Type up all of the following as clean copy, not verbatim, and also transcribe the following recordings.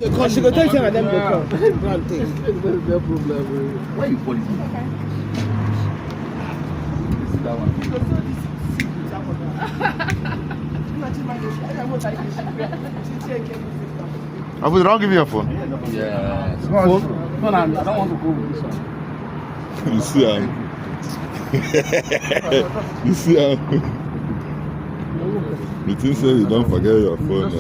I should go tell them and them they come. No problem. Why you calling me? This is that one. I would not give you a phone. Yeah. Phone? No, I don't want to go with this one. You see, you see, the thing says you don't forget your phone.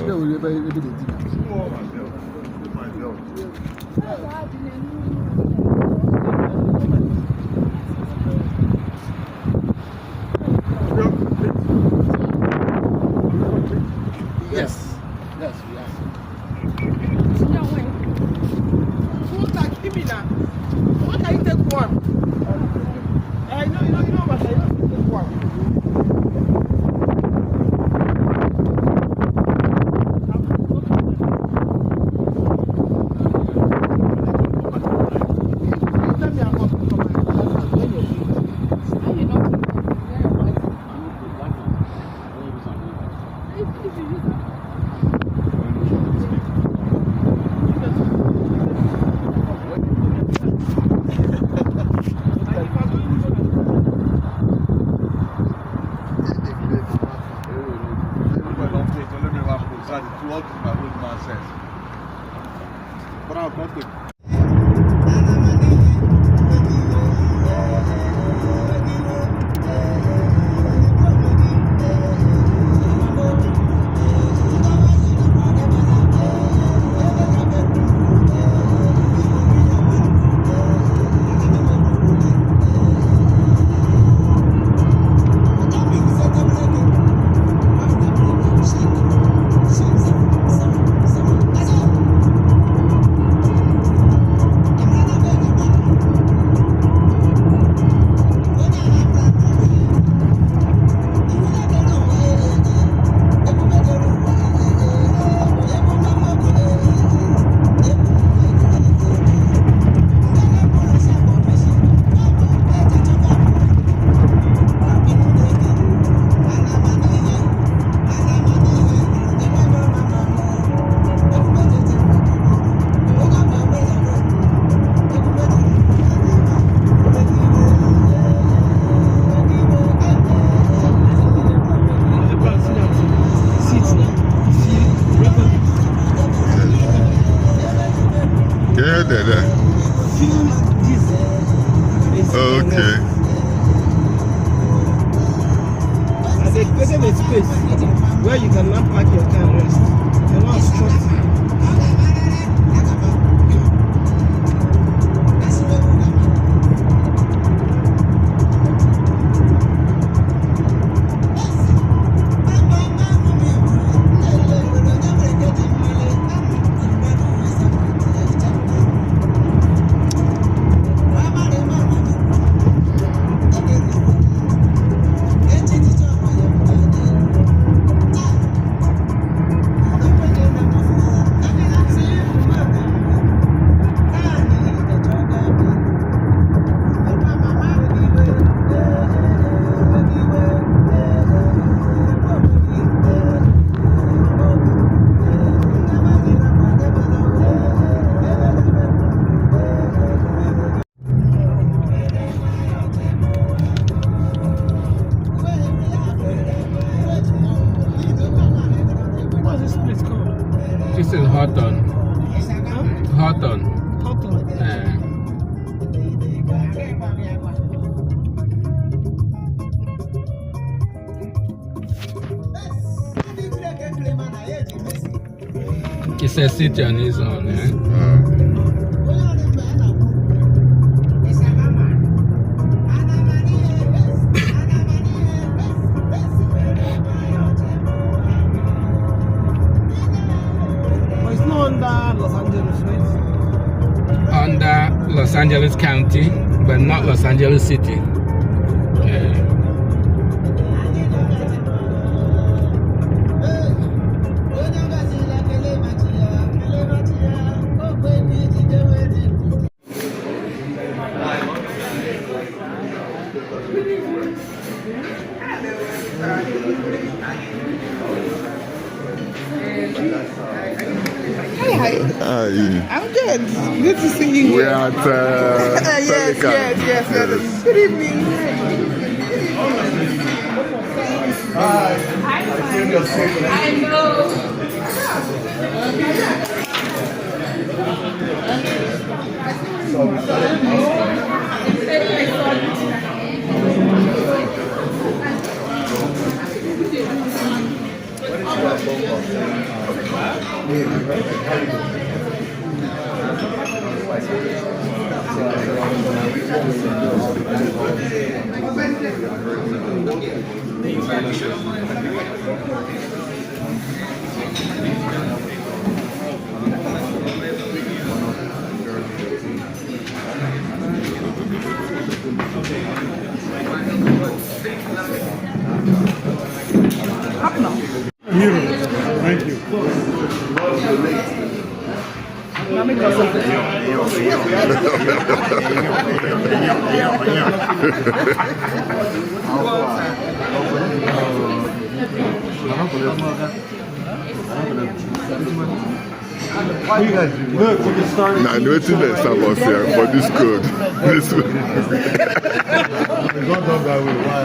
Yes. Yes, we are. What can you take one? I know, but I don't take one. Okay. As a created a space where you can now park your car and rest. You're not obstructing. This is Houghton. Houghton. It's a city on its own. Under Los Angeles County, but not Los Angeles City. I'm good. Good to see you. We're at Yes. Good evening. Hi. I know. Thank you. Why you guys doing? Look, we can start. Nah, no, it's in there, Sabos here for this code. This one. They got done that way. Why?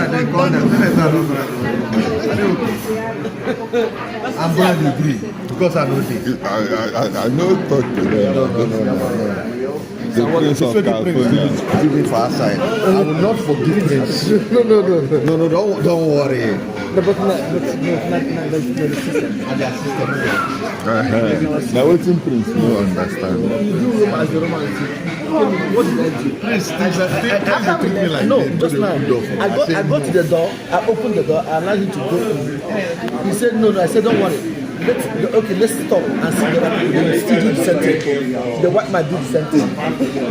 They got them. I'm glad you agree because I know this. I know talk to them. No. The Prince of California. Even for outside. I will not forgive Prince. No, don't worry. No, but not the system. And the system. Now what's in Prince? No understand. You do Rome as the Roman. What did I do? Prince, no, just now. I got to the door, I opened the door, I allowed him to go in. He said no, I said don't worry. Let's stop and see the still do the same thing. The white man do the same thing.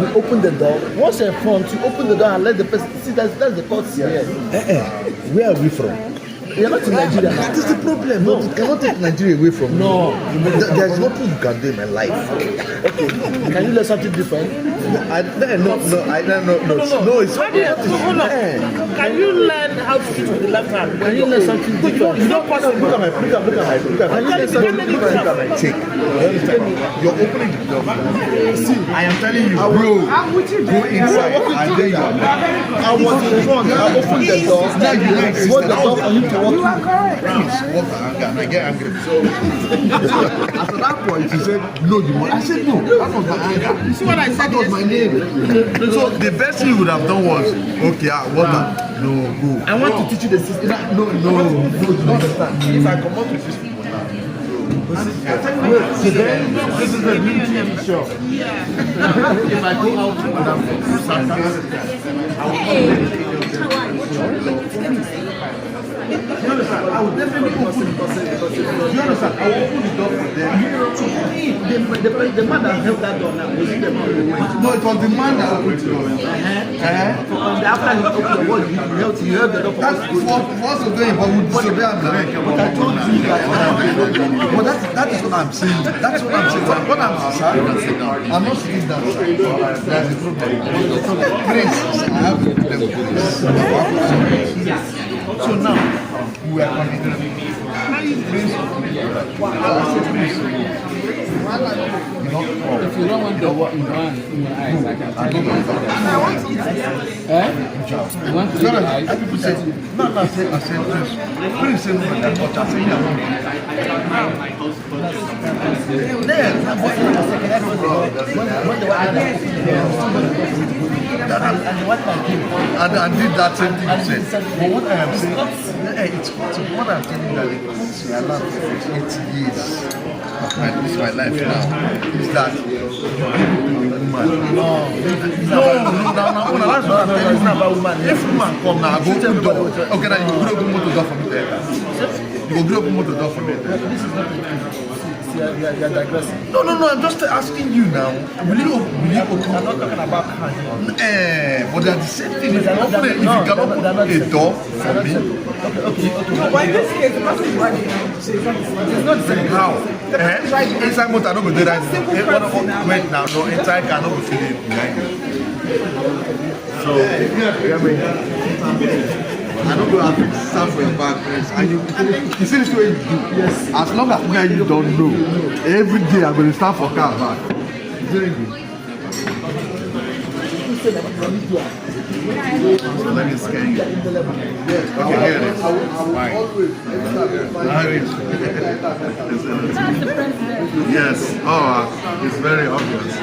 We open the door. Once you're in front, you open the door and let the person see that's the courts here. Where are we from? You're not in Nigeria. That is the problem. No, you cannot take Nigeria away from me. No. There's nothing you can do in my life. Okay. Can you learn something different? No, it's not. Can you learn how to teach with the left hand? Can you learn something different? It's not possible. Look at my check. You're opening the door. See, I am telling you, bro. Go inside and then you are back. I was in front. I opened the door. Now you like the door for him to walk through. I get angry. So after that point, he said, no, the money. I said, no, that was my anger. You see what I said? That was my name. So the best thing you would have done was, okay, water. No, go. I want to teach you the system. No, you don't understand. If I come out with this people now. This is the military show. If I go out with them, I you understand? I will definitely open the door. You understand? I will open the door for them. The man that held that door now, was it the man who went? No, it was the man that opened the door. After he opened the door, you held the door for us to go. For us to go in, but we disobey him. But I told you that. But that is what I'm saying. That's what I'm saying. What I'm saying, I'm not sitting down. That's the problem. Prince, I have to put them yes. So now, we are coming. If you don't want the one in your eyes, I can tell you. You want to see the eyes? People say, no, I said this. Prince said, no, but I said, yeah. And did that same thing you said. But what I am saying, it's possible. What I'm telling you that it comes to Allah for 8 years of my life now is that you give it to a woman. No, that's what I'm telling you. It's not about woman. If woman come now, go open the door. Okay, now you go open the door for me there. You go open the door for me there. This is not you're digressing. No, I'm just asking you now. Will you open? I'm not talking about cars. But they're the same thing. If you can open a door for me. Okay. Why this case? It's not the same. How? Inside motor, I don't go do that. Wait now, no, inside cannot go feel it behind you. So, I don't go have to stand for your back. And you see this way you do. Yes. As long as me you don't know, every day I'm going to stand for car back. So let me scan you. Yes, okay, here it is. Yes, oh, it's very obvious.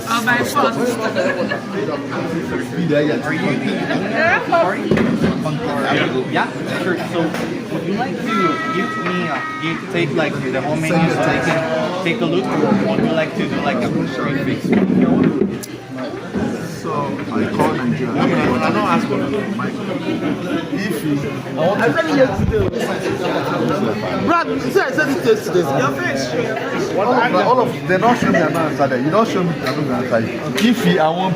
Oh, by force. Yeah, sure. So, would you like to give me take like the whole menu so I can take a look, or would you like to do like a grocery fix? So I call Nigeria. I don't ask for if I said it yesterday. Brad, you said I said it yesterday. Your face. all of they don't show me an answer there. You don't show me an answer. If I want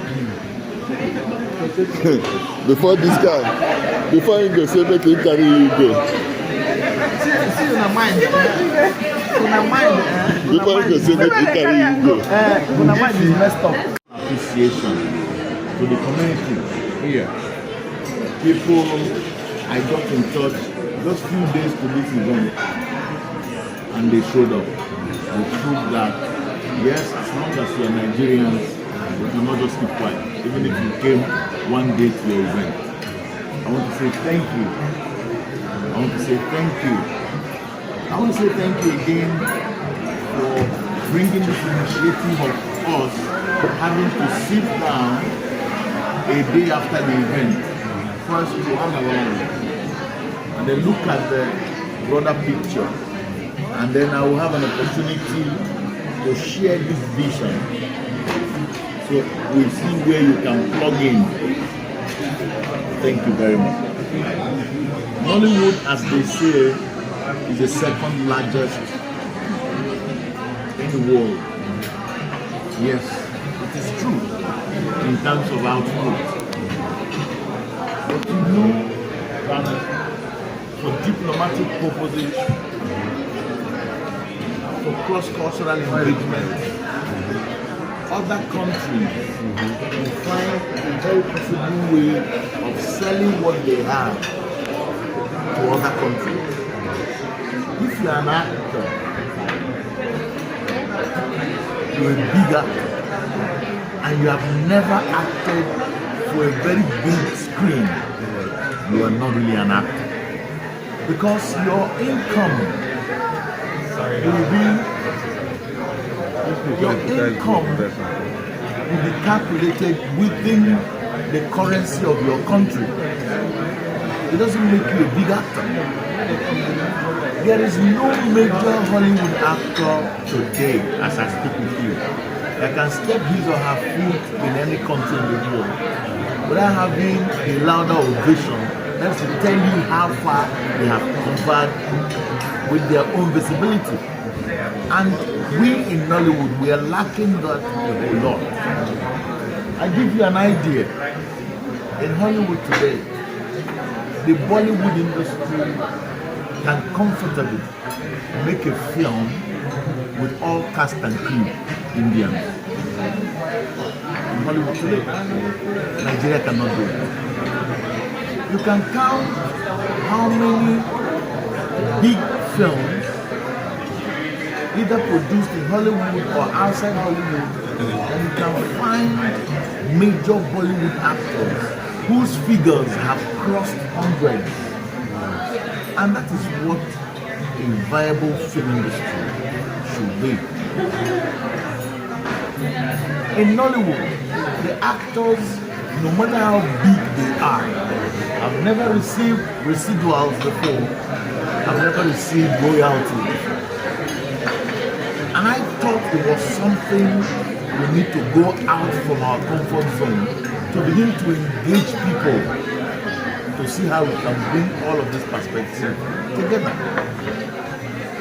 Before this guy, before he go say make him carry you go. See in the mind. In the mind. Before he go say make him carry you go. In the mind is messed up. appreciation to the community here. People, I got in touch just few days to this event, and they showed up. They proved that yes, as long as you are Nigerians, you cannot just keep quiet. Even if you came one day to your event, I want to say thank you. I want to say thank you. I want to say thank you again for bringing this initiative of us having to sit down a day after the event, first to hang around and then look at the broader picture, and then I will have an opportunity to share this vision so we'll see where you can plug in. Thank you very much. Nollywood, as they say, is the second largest in the world. Yes, it is true in terms of output. But you know that for diplomatic purposes, for cross-cultural engagement, other countries will find a very possible way of selling what they have to other countries. If you are an actor, you're a big actor, and you have never acted for a very big screen, you are not really an actor. Because your income will be calculated within the currency of your country. It doesn't make you a big actor. There is no major Hollywood actor today, as I speak with you, that can step his or her foot in any country in the world without having a louder ovation. That's to tell you how far they have covered with their own visibility. And we in Nollywood, we are lacking that a lot. I give you an idea. In Hollywood today, the Bollywood industry can comfortably make a film with all cast and crew Indians. In Hollywood today, Nigeria cannot do it. You can count how many big films either produced in Hollywood or outside Hollywood, and you can find major Bollywood actors whose figures have crossed hundreds. And that is what a viable film industry should be. In Nollywood, the actors, no matter how big they are, have never received residuals before, have never received royalty. And I thought it was something we need to go out from our comfort zone to begin to engage people to see how we can bring all of this perspective together.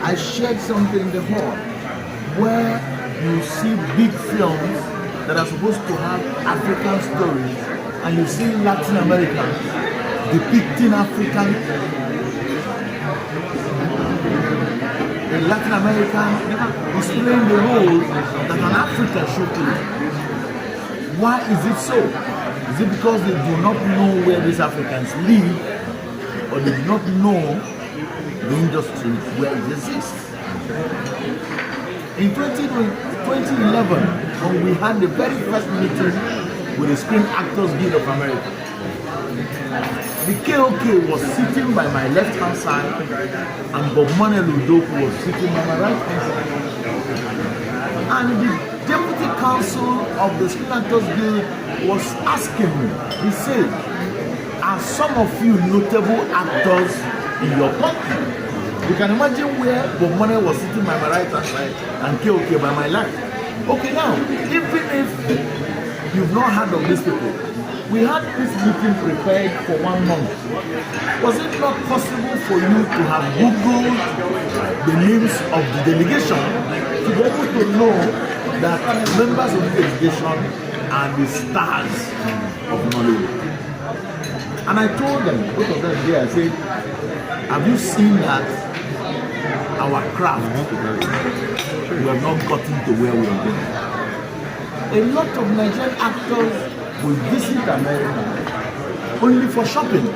I shared something in the hall where you see big films that are supposed to have African stories, and you see Latin Americans depicting African. The Latin American is playing the role that an African should play. Why is it so? Is it because they do not know where these Africans live, or they do not know the industry where it exists? In 2011, when we had the very first meeting with the Screen Actors Guild of America, the KOK was sitting by my left hand side and Bob Manuel Udoku was sitting by my right hand side. And the Deputy Counsel of the Screen Actors Guild was asking me, he said, are some of you notable actors in your country? You can imagine where Bob Manuel was sitting by my right hand side and KOK by my left. Okay, now, even if you've not heard of these people, we had this meeting prepared for 1 month. Was it not possible for you to have Googled the names of the delegation to be able to know that members of the delegation are the stars of Nollywood? And I told them, both of them there, I said, have you seen that our craft, we have not gotten to where we are going? A lot of Nigerian actors will visit America only for shopping.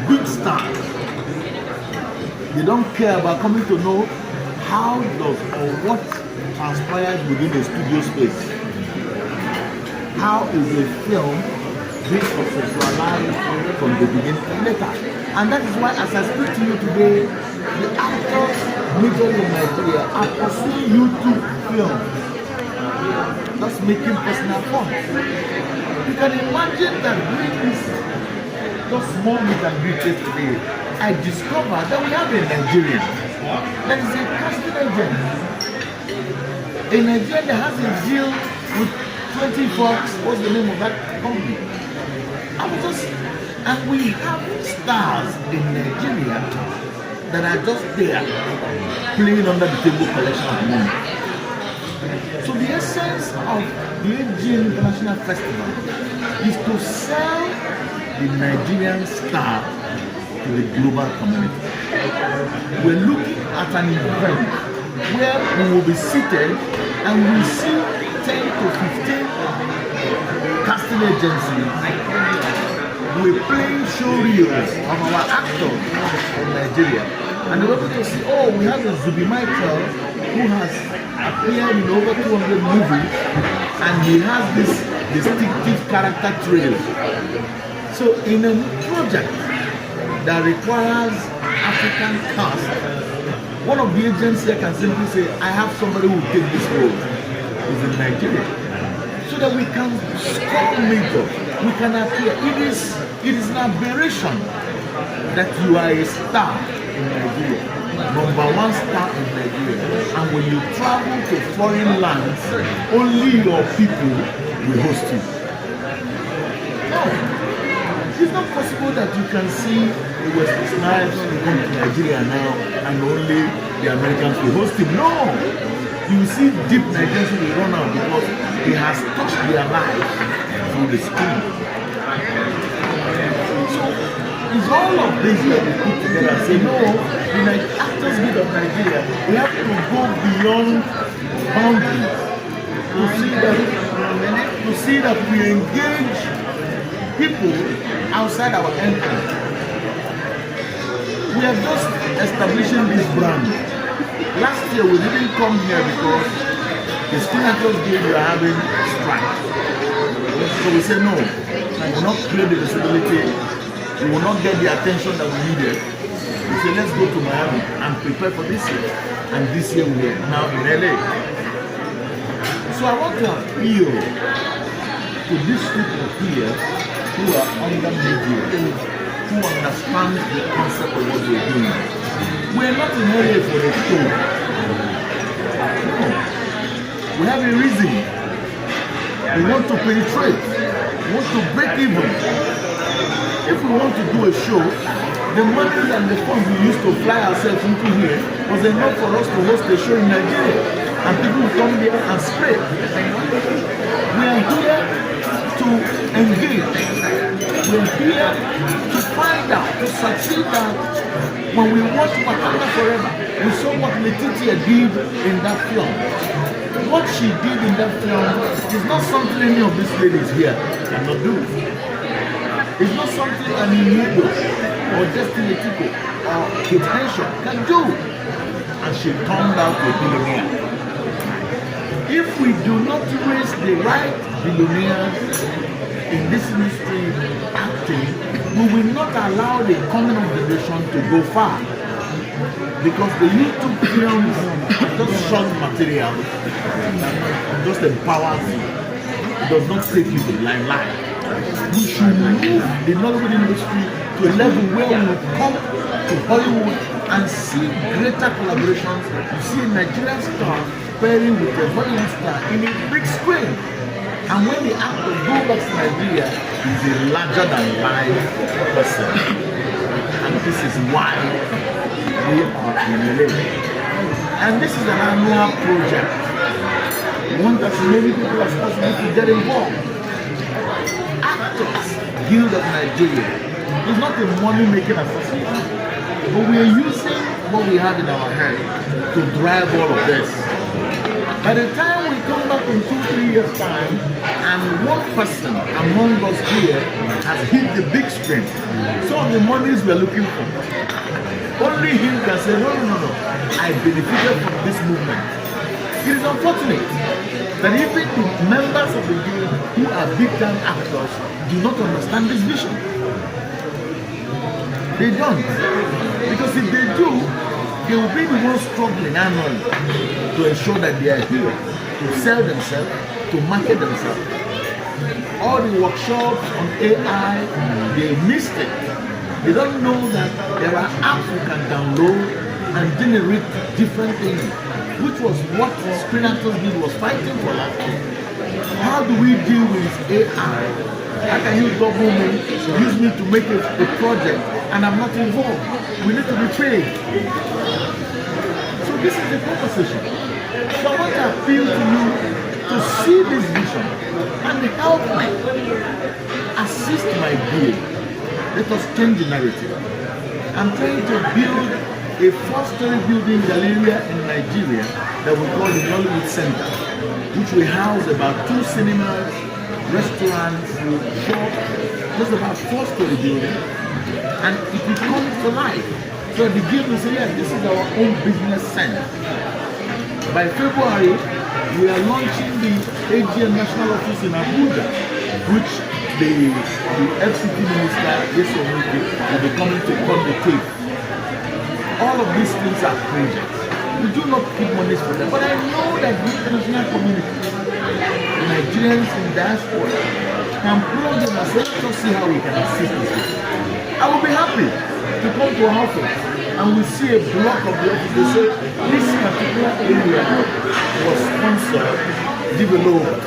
Big stars. They don't care about coming to know how does or what transpires within a studio space. How is a film being conceptualized from the beginning to later? And that is why, as I speak to you today, the actors majorly in Nigeria are pursuing YouTube films. Just making personal fun. You can imagine that doing this just small meet and greet today, I discovered that we have a Nigerian that is a casting agent. A Nigerian that has a deal with 20 Fox, what's the name of that company? And we have stars in Nigeria that are just there playing under the table collection of money. So the essence of the Asian International Festival is to sell the Nigerian star to the global community. We're looking at an event where we will be seated and we see 10 to 15 casting agencies. We're playing show reels of our actors from Nigeria. And we're able to see, oh, we have a Zubi Michael who has appeared in over 200 movies and he has this distinctive character trail. So in a project that requires African cast, one of the agents here can simply say, I have somebody who will take this role. He's in Nigeria. So that we can score major, we can appear. It is an aberration that you are a star in Nigeria, #1 star in Nigeria, and when you travel to foreign lands, only your people will host you. No, it's not possible that you can see the West Snipes come to Nigeria now and only the Americans will host him. No, you will see deep Nigerians will run out because he has touched their lives through the screen. It's all of this that we put together and say, no, in the Actors Guild of Nigeria, we have to go beyond boundaries to see that we engage people outside our country. We are just establishing this brand. Last year we didn't come here because the Screen Actors Guild were having strike. So we said no, we will not create the visibility. We will not get the attention that we needed. We said, let's go to Miami and prepare for this year. And this year we are now in LA. So I want to appeal to these people here who are under media, who understand the concept of what we're doing. We're not in LA for a show. No. We have a reason. We want to penetrate. We want to break even. If we want to do a show, the money and the funds we used to fly ourselves into here was enough for us to host a show in Nigeria. And people will come here and spray. We are here to engage. We are here to find out, to succeed that when we watch Wakanda Forever, we saw what Letitia did in that film. what she did in that film is not something any of these ladies here cannot do. It's not something an Inigo or Destiny Tico or Kate Henshaw can do. And she turned out a billionaire. If we do not raise the right billionaires in this industry acting, we will not allow the coming of the nation to go far. Because the YouTube films are just short material, just empowers you. It does not take you to the limelight. We should move the Nollywood industry to a level where we will come to Hollywood and see greater collaborations. You see a Nigerian star pairing with a Hollywood star in a big screen. And when the actor goes back to Nigeria, he's a larger than life person. And this is why we are in LA. And this is an annual project. We want as many people as possible to get involved. Actors Guild of Nigeria is not a money-making association, but we are using what we have in our hand to drive all of this. By the time we come back in 2-3 years' time, and one person among us here has hit the big screen, some of the monies we're looking for, only him can say, no, I benefited from this movement. It is unfortunate that even the members of the guild who are big-time actors do not understand this vision. They don't. Because if they do, they will be the ones struggling annually to ensure that they are here, to sell themselves, to market themselves. All the workshops on AI, they missed it. They don't know that there are apps you can download and generate different things, which was what Screen Actors Guild was fighting for last year. How do we deal with AI? How can you double me, use me to make a project, and I'm not involved? We need to be paid. So this is the conversation. So I want to appeal to you to see this vision and help me, assist my guild. Let us change the narrative. I'm trying to build a 4-story building galleria in Nigeria that we call the Nollywood Center, which will house about 2 cinemas, restaurants, shops, just about 4-story building, and it will come to life. So the guild will say, yes, this is our own business center. By February, we are launching the AGM National Office in Abuja, which the FCT Minister, Aneke, will be coming to cut the tape. All of these things are projects. We do not keep monies for them, but I know that the international community, the Nigerians in diaspora, can plug in and say, let us see how we can assist this people. I will be happy to come to our office and we see a block of the office. They say, this particular area was sponsored, developed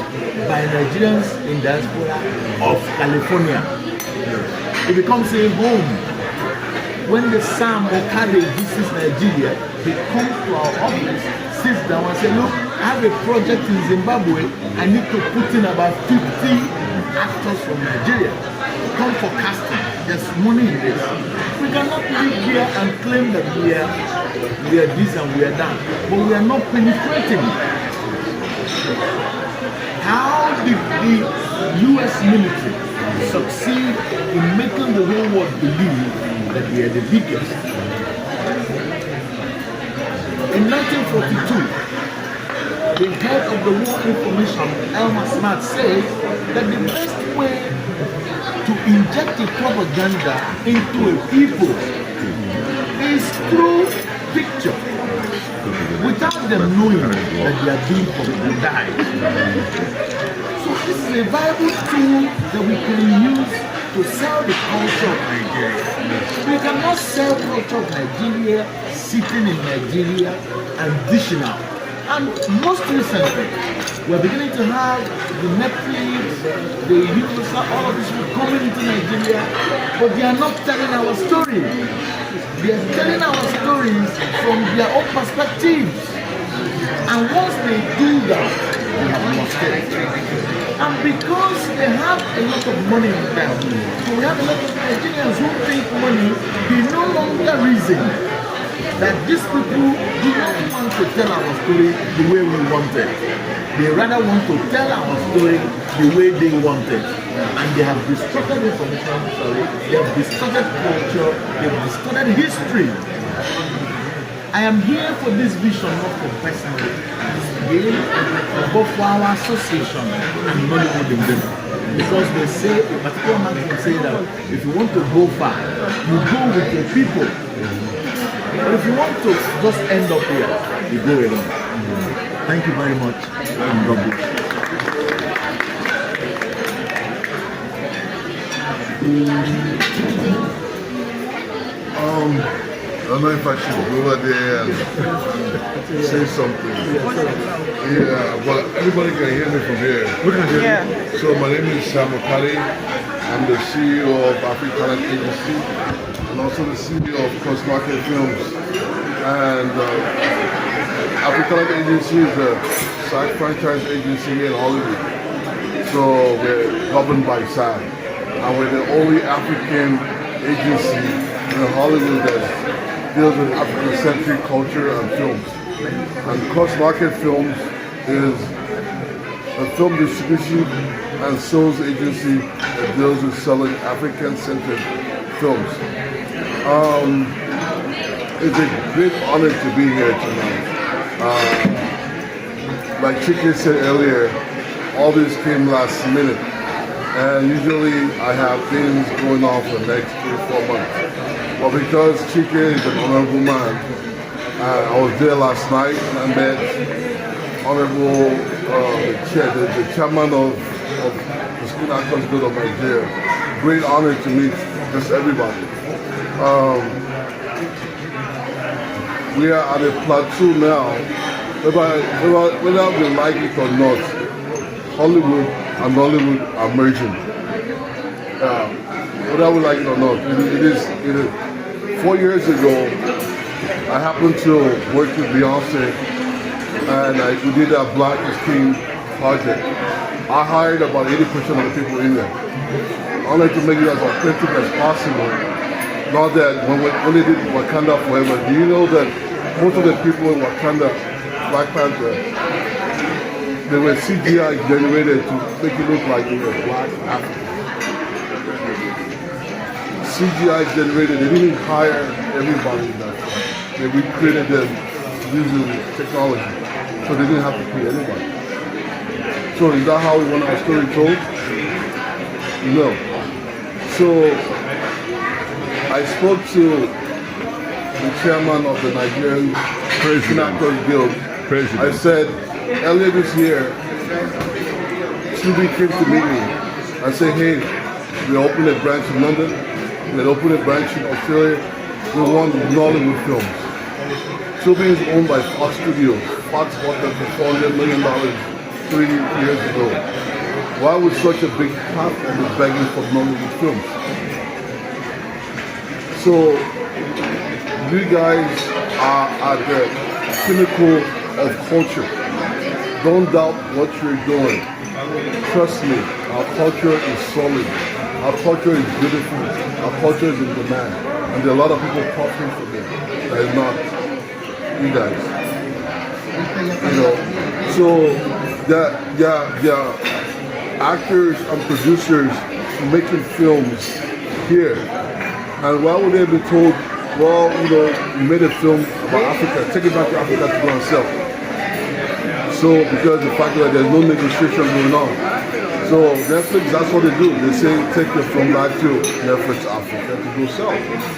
by Nigerians in diaspora of California. It becomes a home. When the Sam Okeke visits Nigeria, he comes to our office, sits down and says, look, I have a project in Zimbabwe. I need to put in about 50 actors from Nigeria. Come for casting. There's money in this. We cannot live here and claim that we are this and we are that, but we are not penetrating. How did the US military succeed in making the whole world believe that we are the biggest? In 1942, the head of the War Information, Elmer Smart, said that the best way to inject a propaganda into a people is through picture, without them knowing that they are being propagandized. So this is a viable tool that we can use to sell the culture of Nigeria. We cannot sell culture of Nigeria sitting in Nigeria and dishing out. And most recently, we're beginning to have the Netflix, the Universal, all of this coming into Nigeria, but they are not telling our story. They are telling our stories from their own perspectives. And once they do that, we have lost it. And because they have a lot of money in them, so we have a lot of Nigerians who think money, they no longer reason. that these people do not want to tell our story the way we want it. They rather want to tell our story the way they want it. And they have distorted information, they have distorted culture, they have distorted history. I am here for this vision, not for personally. But for our association and Nollywood in general. Because they say, a particular man can say that if you want to go far, you go with your people. But if you want to just end up here, you go alone. Thank you very much, and God bless. I don't know if I should go over there and say something. Yeah, but everybody can hear me from here. Yeah. So my name is Sam Okeke. I'm the CEO of African Agency and also the CEO of Cross Market Films. And African Agency is a side franchise agency here in Hollywood. So we're governed by SAG. And we're the only African agency in Hollywood that deals with African-centric culture and films. And Cross Market Films is a film distribution and sales agency that deals with selling African-centric films. It's a great honor to be here tonight. Like Chike said earlier, all this came last minute. And usually I have things going on for the next 3-4 months. But because Chike is an honorable man, I was there last night and I met Honorable the chairman of the Screen Actors Guild of Nigeria. Great honor to meet just everybody. We are at a plateau now, whether we like it or not, Hollywood and Nollywood are merging. Whether we like it or not, it is. 4 years ago, I happened to work with Beyonce and we did a Black Screen project. I hired about 80% of the people in there. I wanted to make it as authentic as possible. Not that when they did Wakanda Forever, do you know that most of the people in Wakanda, Black Panther, they were CGI generated to make it look like they were Black Africans. CGI generated, they didn't hire everybody in that time. They recreated them using technology. So they didn't have to pay anybody. So is that how we want our story told? No. So I spoke to the chairman of the Nigerian Screen Actors Guild. I said, earlier this year, Tubi came to meet me and said, hey, we opened a branch in London. They opened a branch in Australia. We want Nollywood films. Tubi is owned by Fox Studios. Fox bought them for $400 million 3 years ago. Why would such a big platform be begging for Nollywood films? So you guys are at the pinnacle of culture. Don't doubt what you're doing. Trust me, our culture is solid. Our culture is beautiful. Our culture is in demand. And there are a lot of people profiting from it. That is not you guys. You know, so there are actors and producers making films here. And why would they be told, well, you know, you made a film about Africa, take it back to Africa to go and sell. So because the fact that there's no negotiation going on. So Netflix, that's what they do. They say take your film back to Netflix Africa to go sell.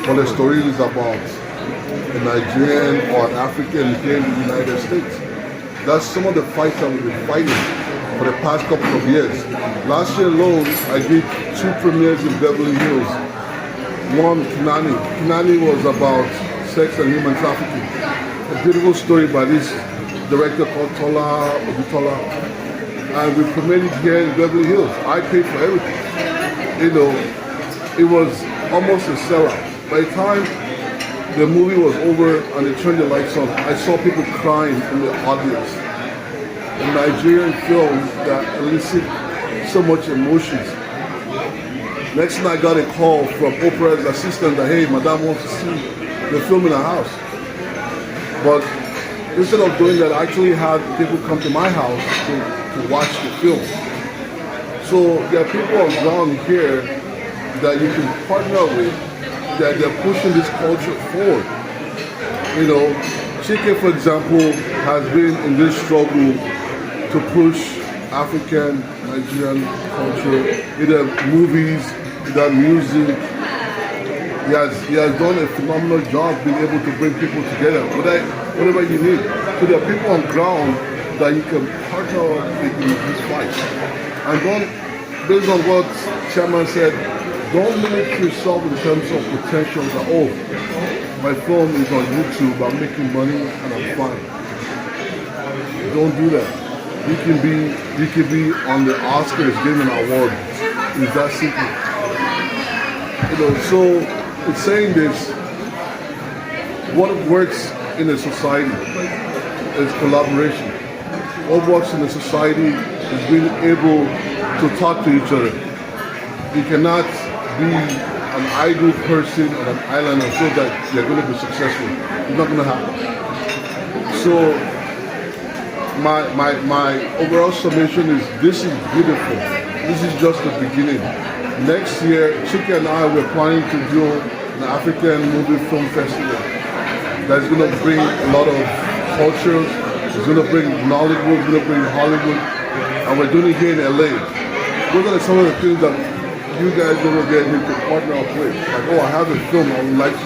But the story is about a Nigerian or an African here in the United States. That's some of the fights that we've been fighting for the past couple of years. Last year alone, I did 2 premieres in Beverly Hills. One, Kinani. Kinani was about sex and human trafficking. A beautiful story by this director called Tola Odutola. And we premiered here in Beverly Hills. I paid for everything. You know, it was almost a sellout. By the time the movie was over and they turned the lights on, I saw people crying in the audience. A Nigerian film that elicits so much emotions. Next night I got a call from Oprah's assistant that, hey, Madame wants to see the film in her house. But instead of doing that, I actually had people come to my house to watch the film. So there are people on ground here that you can partner with, that they're pushing this culture forward. You know, Chike, for example, has been in this struggle to push African, Nigerian culture, either movies, either music. He has done a phenomenal job being able to bring people together, whatever you need. So there are people on ground that you can partner with in this fight. And don't, based on what Chairman said, don't limit yourself in terms of potential that, oh, my film is on YouTube, I'm making money and I'm fine. Don't do that. You can be on the Oscars getting an award. It's that simple. You know, so it's saying this, what works in a society is collaboration. What works in a society is being able to talk to each other. You cannot be an idle person on an island and so that you're going to be successful. It's not going to happen. So my overall summation is this is beautiful. This is just the beginning. Next year, Chike and I were planning to do an African movie film festival that's going to bring a lot of cultures. It's going to bring Nollywood, it's going to bring Hollywood, and we're doing it here in LA. Those are some of the things that you guys are going to get me to partner up with. Like, oh, I have a film, I would like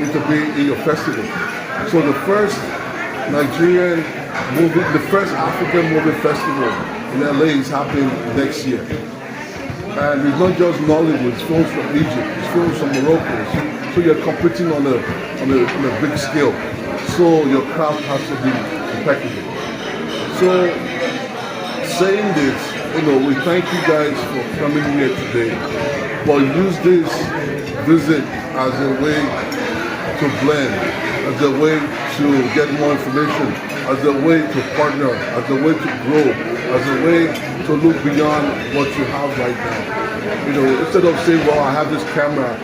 it to be in your festival. So the first Nigerian movie, the first African movie festival in LA is happening next year. And it's not just Nollywood, it's films from Egypt, it's films from Morocco. So you're competing on a big scale. So your craft has to be impeccable. So saying this, you know, we thank you guys for coming here today. But use this visit as a way to blend, as a way to get more information, as a way to partner, as a way to grow, as a way to look beyond what you have right now. You know, instead of saying, well, I have this camera,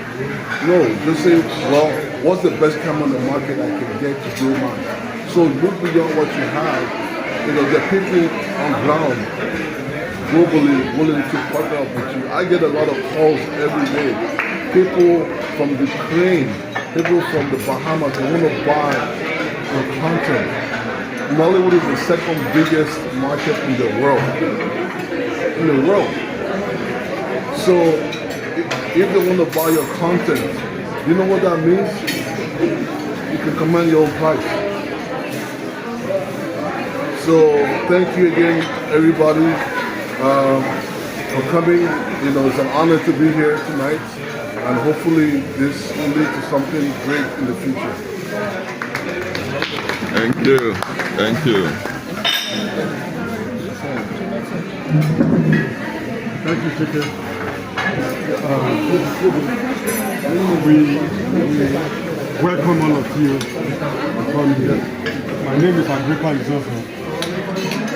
no, just say, well, what's the best camera on the market I can get to do mine? So look beyond what you have. You know, there are people on ground globally willing to partner up with you. I get a lot of calls every day. People from Ukraine, people from the Bahamas, they want to buy your content. Nollywood is the second biggest market in the world. So if they want to buy your content, you know what that means? You can command your own price. So thank you again, everybody, for coming. You know, it's an honor to be here tonight, and hopefully this will lead to something great in the future. Thank you. Thank you. Thank you, Chike. We welcome all of you to come here. My name is Adekomi.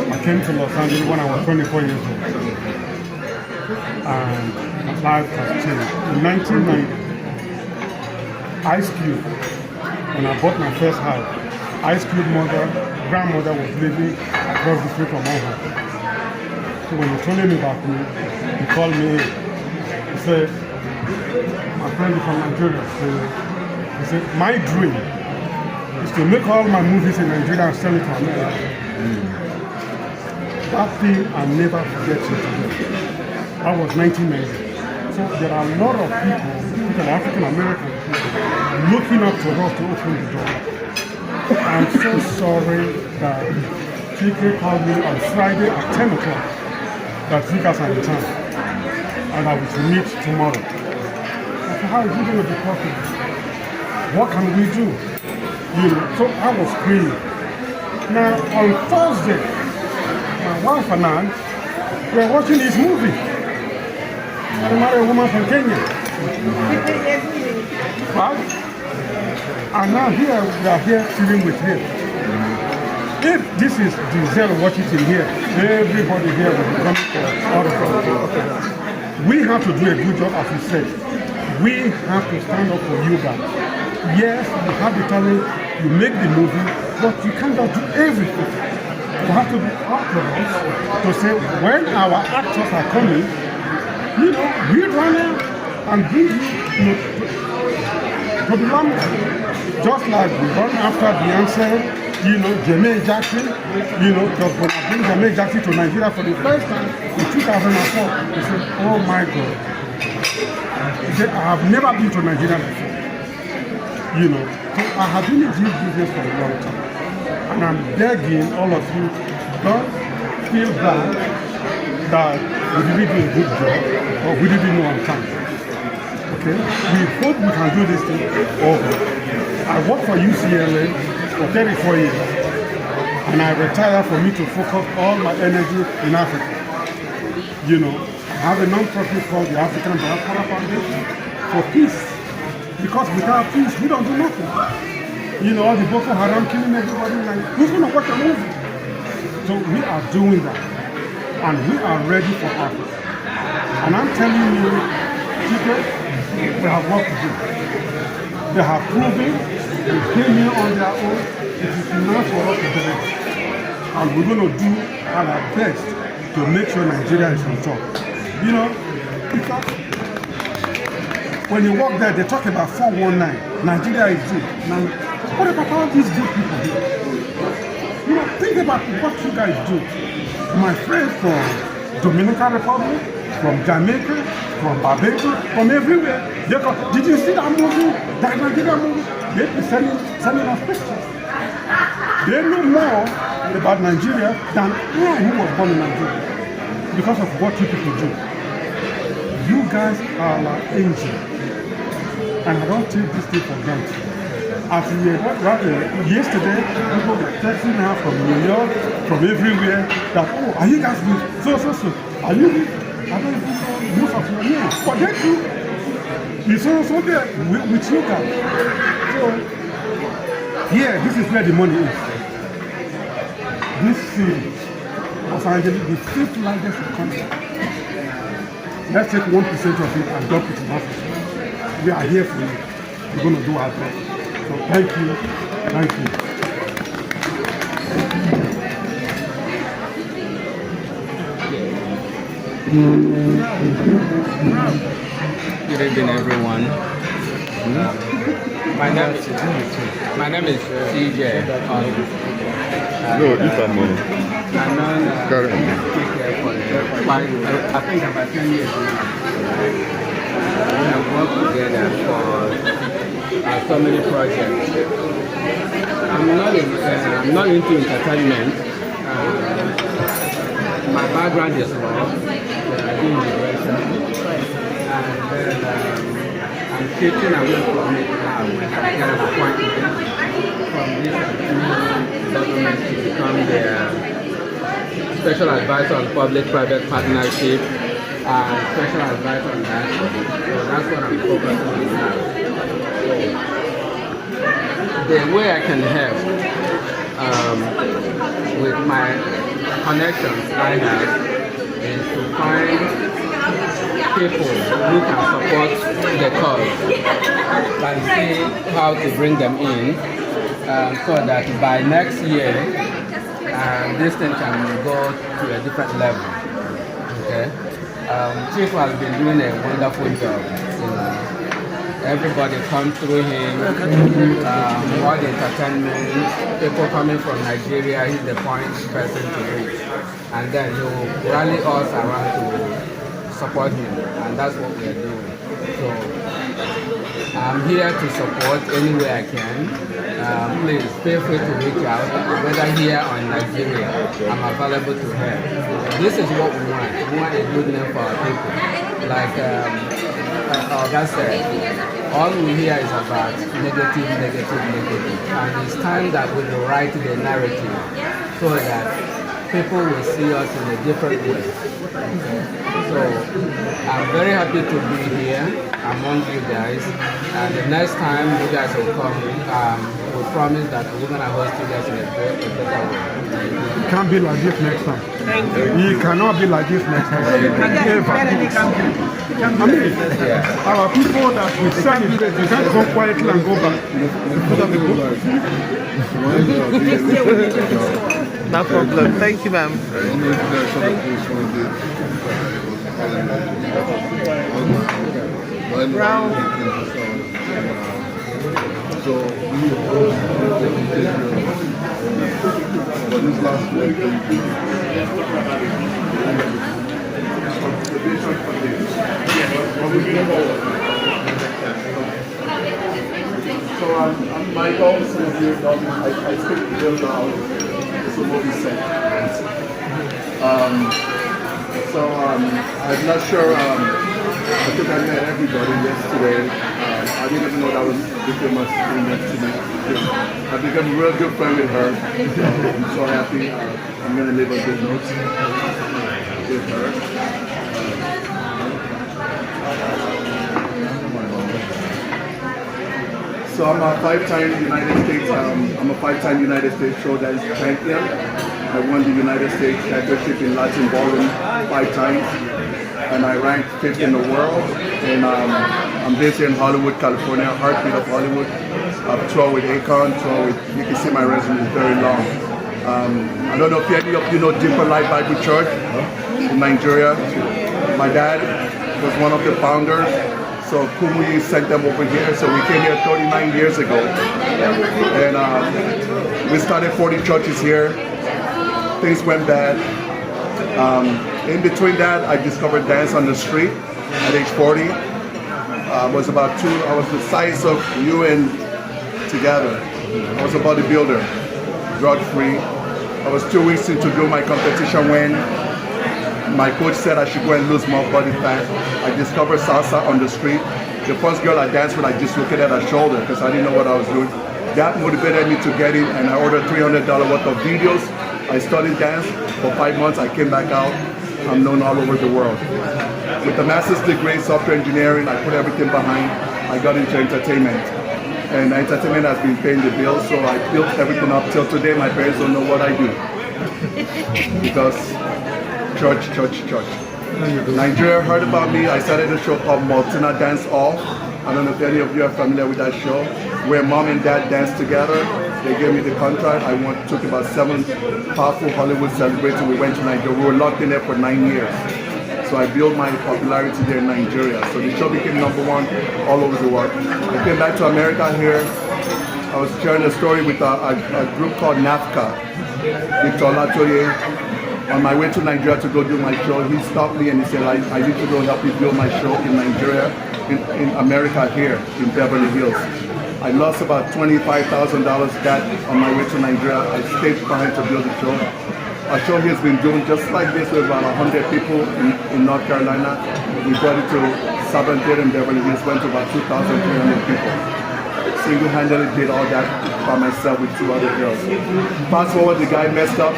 I came to Los Angeles when I was 24 years old. And my life has changed. In 1990, Ice Cube, when I bought my first house, Ice Cube grandmother was living across the street from my house. So when he told me about me, he called me in. He said, my friend is from Nigeria. So he said, my dream is to make all my movies in Nigeria and sell it to America. That thing I never forget it today. That was 1990. So there are a lot of people, African American people, looking up to us to open the door. I'm so sorry that Chike called me on Friday at 10 o'clock that he got an time and I will meet tomorrow. I said, how is it going to be possible? What can we do? You know, so I was screaming. Now on Thursday, my wife and I were watching this movie. I married a woman from Kenya. Right? And now here we are here chilling with him. If this is Diesel Washington here, everybody here will be coming for autograph. We have to do a good job, as you said. We have to stand up for you guys. Yes, you have the talent, you make the movie, but you cannot do everything. You have to be outlaws to say when our actors are coming, you know, we run out and bring you know, to the limelight. Just like we run after Beyonce, you know, Jermaine Jackson, you know, because when I bring Jermaine Jackson to Nigeria for the first time in 2004, he said, oh my God. He said, I have never been to Nigeria before. You know, so I have been in this business for a long time. And I'm begging all of you, don't feel bad that we didn't do a good job or we didn't know on time. Okay? We hope we can do this thing over. I work for UCLA for 34 years. And I retired for me to focus all my energy in Africa. You know, I have a non-profit called the African Diaspora Foundation for peace. Because without peace, we don't do nothing. You know, all the Boko Haram killing everybody, like, who's going to watch a movie? So we are doing that. And we are ready for Africa. And I'm telling you, people, they have work to do. They have proven they came here on their own. It is enough for us to deliver. And we're going to do our best to make sure Nigeria is on top. You know, because when you walk there, they talk about 419. Nigeria is good. Now, what about all these good people here? You know, think about what you guys do. My friends from Dominican Republic, from Jamaica, from Barbados, from everywhere. They go, did you see that movie? That Nigeria movie? They be sending us pictures. They know more about Nigeria than anyone who was born in Nigeria because of what you people do. You guys are like angels. And I don't take this thing for granted. As yesterday, people were texting her from New York, from everywhere, that, oh, are you guys with so? Are you with? I don't even know most of your names. Forget you. You're so there with you guys. So, here, this is where the money is. This city, Los Angeles, the 5th largest economy. Let's take 1% of it and drop it in Africa. We are here for you. We're going to do our best. So thank you. Thank you. Good evening, everyone. My name is CJ. No, if I'm I think about 10 years now. We have worked together for so many projects. I'm not into entertainment. My background is law. I do university. And then I'm shifting away from it now when I get an appointment from this government to become the special advisor on public-private partnership and special advisor on that. So that's what I'm focusing on now. The way I can help with my connections I have is to find people who can support the cause and see how to bring them in so that by next year this thing can go to a different level. Okay. Chief has been doing a wonderful job. You know, everybody comes through him. All the entertainment, people coming from Nigeria, he's the point person to reach, and then he will rally us around to support him, and that's what we are doing. So I'm here to support any way I can. Please feel free to reach out, whether here or in Nigeria. I'm available to help. This is what we want. We want a good name for our people. Like Oga said, all we hear is about negative. And it's time that we will write the narrative so that people will see us in a different way. So I'm very happy to be here among you guys. And the next time you guys will come, we promise that we're gonna host you guys in a better way. It can't be like this next time. It cannot be like this next time. I mean, our people that we celebrate, you can't come quietly and go back. No problem. Thank you, ma'am. Brown. So but this last week, so I'm Michael. Some of you know me. I speak real loud. It's a movie set. I'm not sure. I think I met everybody yesterday. I didn't even know that was Victor must be next to me. I became a real good friend with her. I'm so happy. I'm going to leave a good note with her. So I'm a five-time United States. I'm a five-time United States show dance champion. I won the United States Championship in Latin Ballroom 5 times, and I ranked 5th in the world. And I'm based here in Hollywood, California, heartbeat of Hollywood. I've toured with Akon, you can see my resume is very long. I don't know if any of you know Deeper Life Bible Church in Nigeria. My dad was one of the founders. So Kumi sent them over here. So we came here 39 years ago. And we started 40 churches here. Things went bad. In between that, I discovered dance on the street at age 40. I was the size of you and together. I was a bodybuilder, drug-free. I was 2 weeks into doing my competition when my coach said I should go and lose more body fat. I discovered salsa on the street. The first girl I danced with, I dislocated her shoulder because I didn't know what I was doing. That motivated me to get in, and I ordered $300 worth of videos. I studied dance for 5 months. I came back out. I'm known all over the world. With a master's degree in software engineering, I put everything behind. I got into entertainment. And entertainment has been paying the bills, so I built everything up till today. My parents don't know what I do. Because church. Nigeria heard about me. I started a show called Maltina Dance Hall. I don't know if any of you are familiar with that show, where mom and dad dance together. They gave me the contract. I took about 7 powerful Hollywood celebrities. We went to Nigeria. We were locked in there for 9 years. So I built my popularity there in Nigeria. So the show became #1 all over the world. I came back to America here. I was sharing a story with a group called NAFCA, Victor Latoye. On my way to Nigeria to go do my show, he stopped me and he said, I need to go help you build my show in Nigeria, in America here, in Beverly Hills. I lost about $25,000 that on my way to Nigeria. I stayed behind to build the show. Our show here has been doing just like this with about 100 people in North Carolina. We brought it to Southern Theater in Beverly Hills, went to about 2,300 people. Single-handedly did all that by myself with 2 other girls. Fast forward, the guy messed up.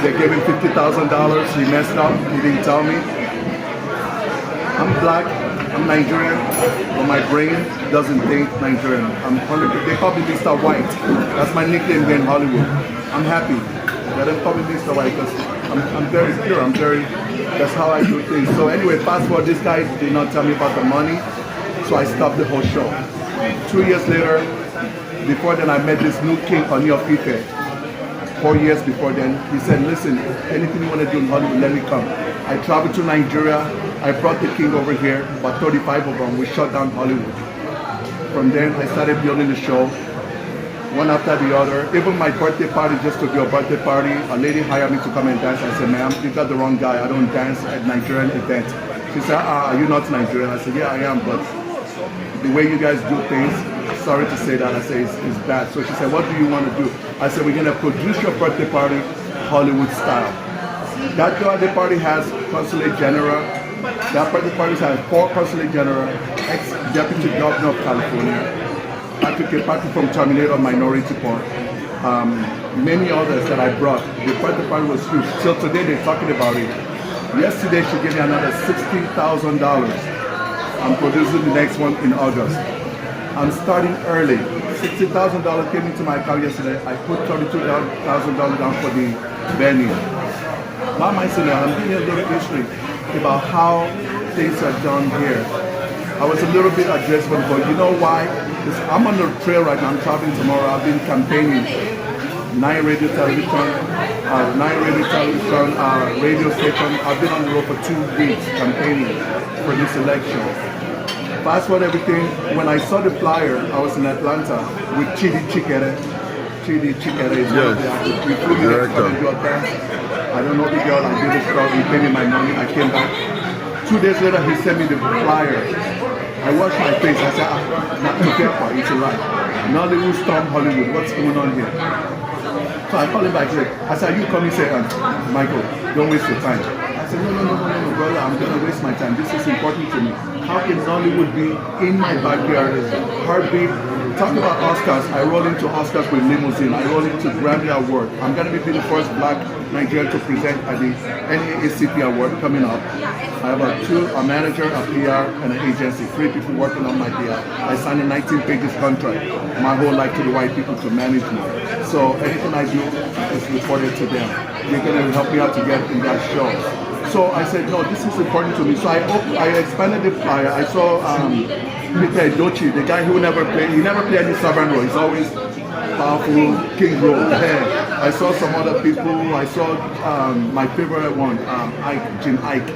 They gave him $50,000. He messed up. He didn't tell me. I'm black. I'm Nigerian, but my brain doesn't think Nigerian. They call me Mr. White. That's my nickname here in Hollywood. I'm happy. They don't call me Mr. White because I'm very pure. That's how I do things. So anyway, fast forward, this guy did not tell me about the money, so I stopped the whole show. 2 years later, before then I met this new king, Oni of Ife. 4 years before then, he said, listen, anything you want to do in Hollywood, let me come. I traveled to Nigeria. I brought the king over here, about 35 of them. We shut down Hollywood. From then, I started building the show, one after the other. Even my birthday party, just to do a birthday party, a lady hired me to come and dance. I said, ma'am, you got the wrong guy. I don't dance at Nigerian events. She said, are you not Nigerian? I said, yeah, I am, but the way you guys do things, sorry to say that, I say it's bad. So she said, what do you want to do? I said, we're going to produce your birthday party Hollywood style. That birthday party has Consulate General. That birthday party has 4 Consulate General, ex-Deputy Governor of California, Patrick from Terminator Minority Report, many others that I brought. The birthday party was huge. Till today, they're talking about it. Yesterday, she gave me another $60,000. I'm producing the next one in August. I'm starting early. $60,000 came into my account yesterday. I put $32,000 down for the venue. My mind said, I'm giving you a little history about how things are done here. I was a little bit aggressive, but you know why? Because I'm on the trail right now. I'm traveling tomorrow. I've been campaigning. 9 radio television, radio station. I've been on the road for 2 weeks campaigning for this election. Fast forward everything. When I saw the flyer, I was in Atlanta with Chidi Chikere. Chidi Chikere is one of the actors. We flew me there to do a dance. I don't know the girl. I did the stuff. He paid me my money. I came back. 2 days later, he sent me the flyer. I washed my face. I said, not too careful. It's alright. Nollywood Storm Hollywood. What's going on here? So I called him back. I said, are you coming? He said, Michael, don't waste your time. I said, no, brother. I'm going to waste my time. This is important to me. How can Nollywood be in my backyard? Heartbeat. Talk about Oscars. I roll into Oscars with limousine. I roll into Grammy Award. I'm going to be the first black Nigerian to present at the NAACP Award coming up. I have a manager, a PR, and an agency. 3 people working on my PR. I signed a 19 pages contract my whole life to the white people to manage me. So anything I do is reported to them. They're going to help me out to get in that show. So I said, no, this is important to me. So I expanded the flyer. I saw Peter Edochie, the guy who never played any servant role. He's always powerful, king role. I saw some other people. I saw my favorite one, Jim Ike,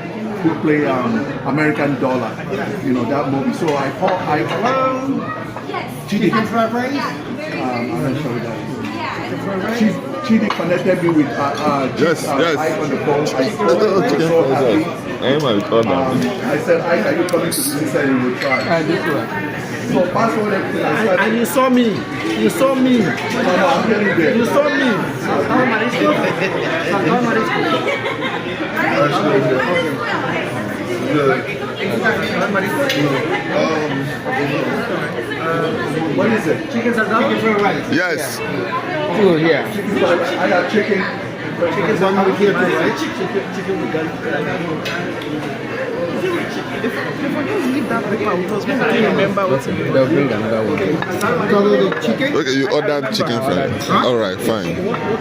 who played American Dollar. You know, that movie. So I Chicken fried rice? I'm not sure what that is. Chidi connected me with yes. Ike on the phone. I said, Ike, are you coming to this? He said he will try. So fast forward everything. And you saw me. You saw me. No, I'm getting there. You saw me. What is it? Chicken salad? Yes. Oh, yeah. I got chicken. Chicken salad with here too, right? Chicken with garlic. If I just leave that paper with us, maybe I can remember what's in it. They'll bring another one. The chicken? Okay, you ordered chicken fried. All right, fine.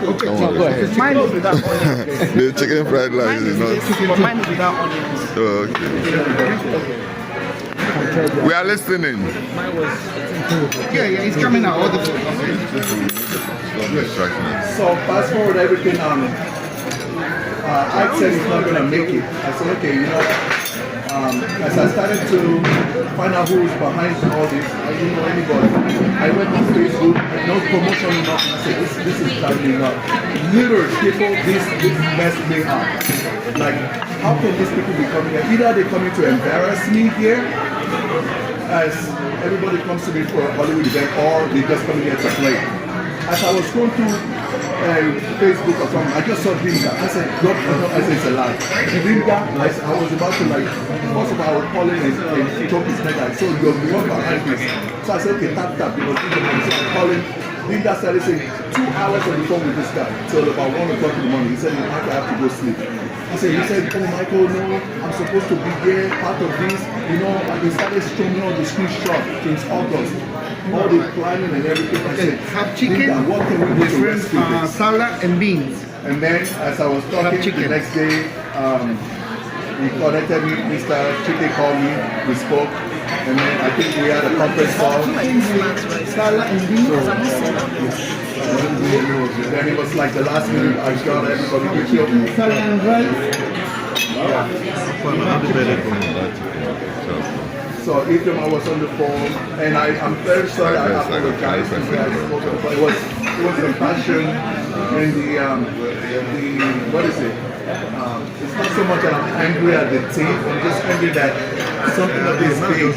Okay, Don't go worry. ahead. Mine is without onions. The chicken fried rice is not. But mine is without onions. Oh, okay. We are listening. Yeah, it's coming out. All the food. So fast forward everything. I said he's not gonna make it. I said, okay, you know. As I started to find out who was behind all this, I didn't know anybody. I went on Facebook, no promotion enough. I said, this is traveling up. Literally, people, this messed me up. Like, how can these people be coming here? Either they're coming to embarrass me here, as everybody comes to me for a Hollywood event, or they're just coming here to play. As I was going through Facebook or something, I just saw Dinga. I said, no, I said, it's a lie. Dinga, I was about to first of all, I was calling and choke his neck. I saw you're behind this. So I said, okay, tap, because Dinga, so I'm calling. Dinga started saying, 2 hours on the phone with this guy, till about 1 o'clock in the morning. He said, Michael, I have to go sleep. He said, oh, Michael, no, I'm supposed to be there, part of this. You know, he started showing me on the screenshot since August. All the planning and everything. I said, have chicken, what can we do to rescue this? salad and beans. And then, as I was talking the next day, he connected me, Mr. Chike called me, we spoke, and then I think we had a conference call. Salad and beans. Then it was like the last minute, I got everybody picture. Salad and rice. So Ifema was on the phone, and I'm very sorry. I apologize. But it was the passion and the what is it? It's not so much that I'm angry at the team. I'm just angry that something of this big,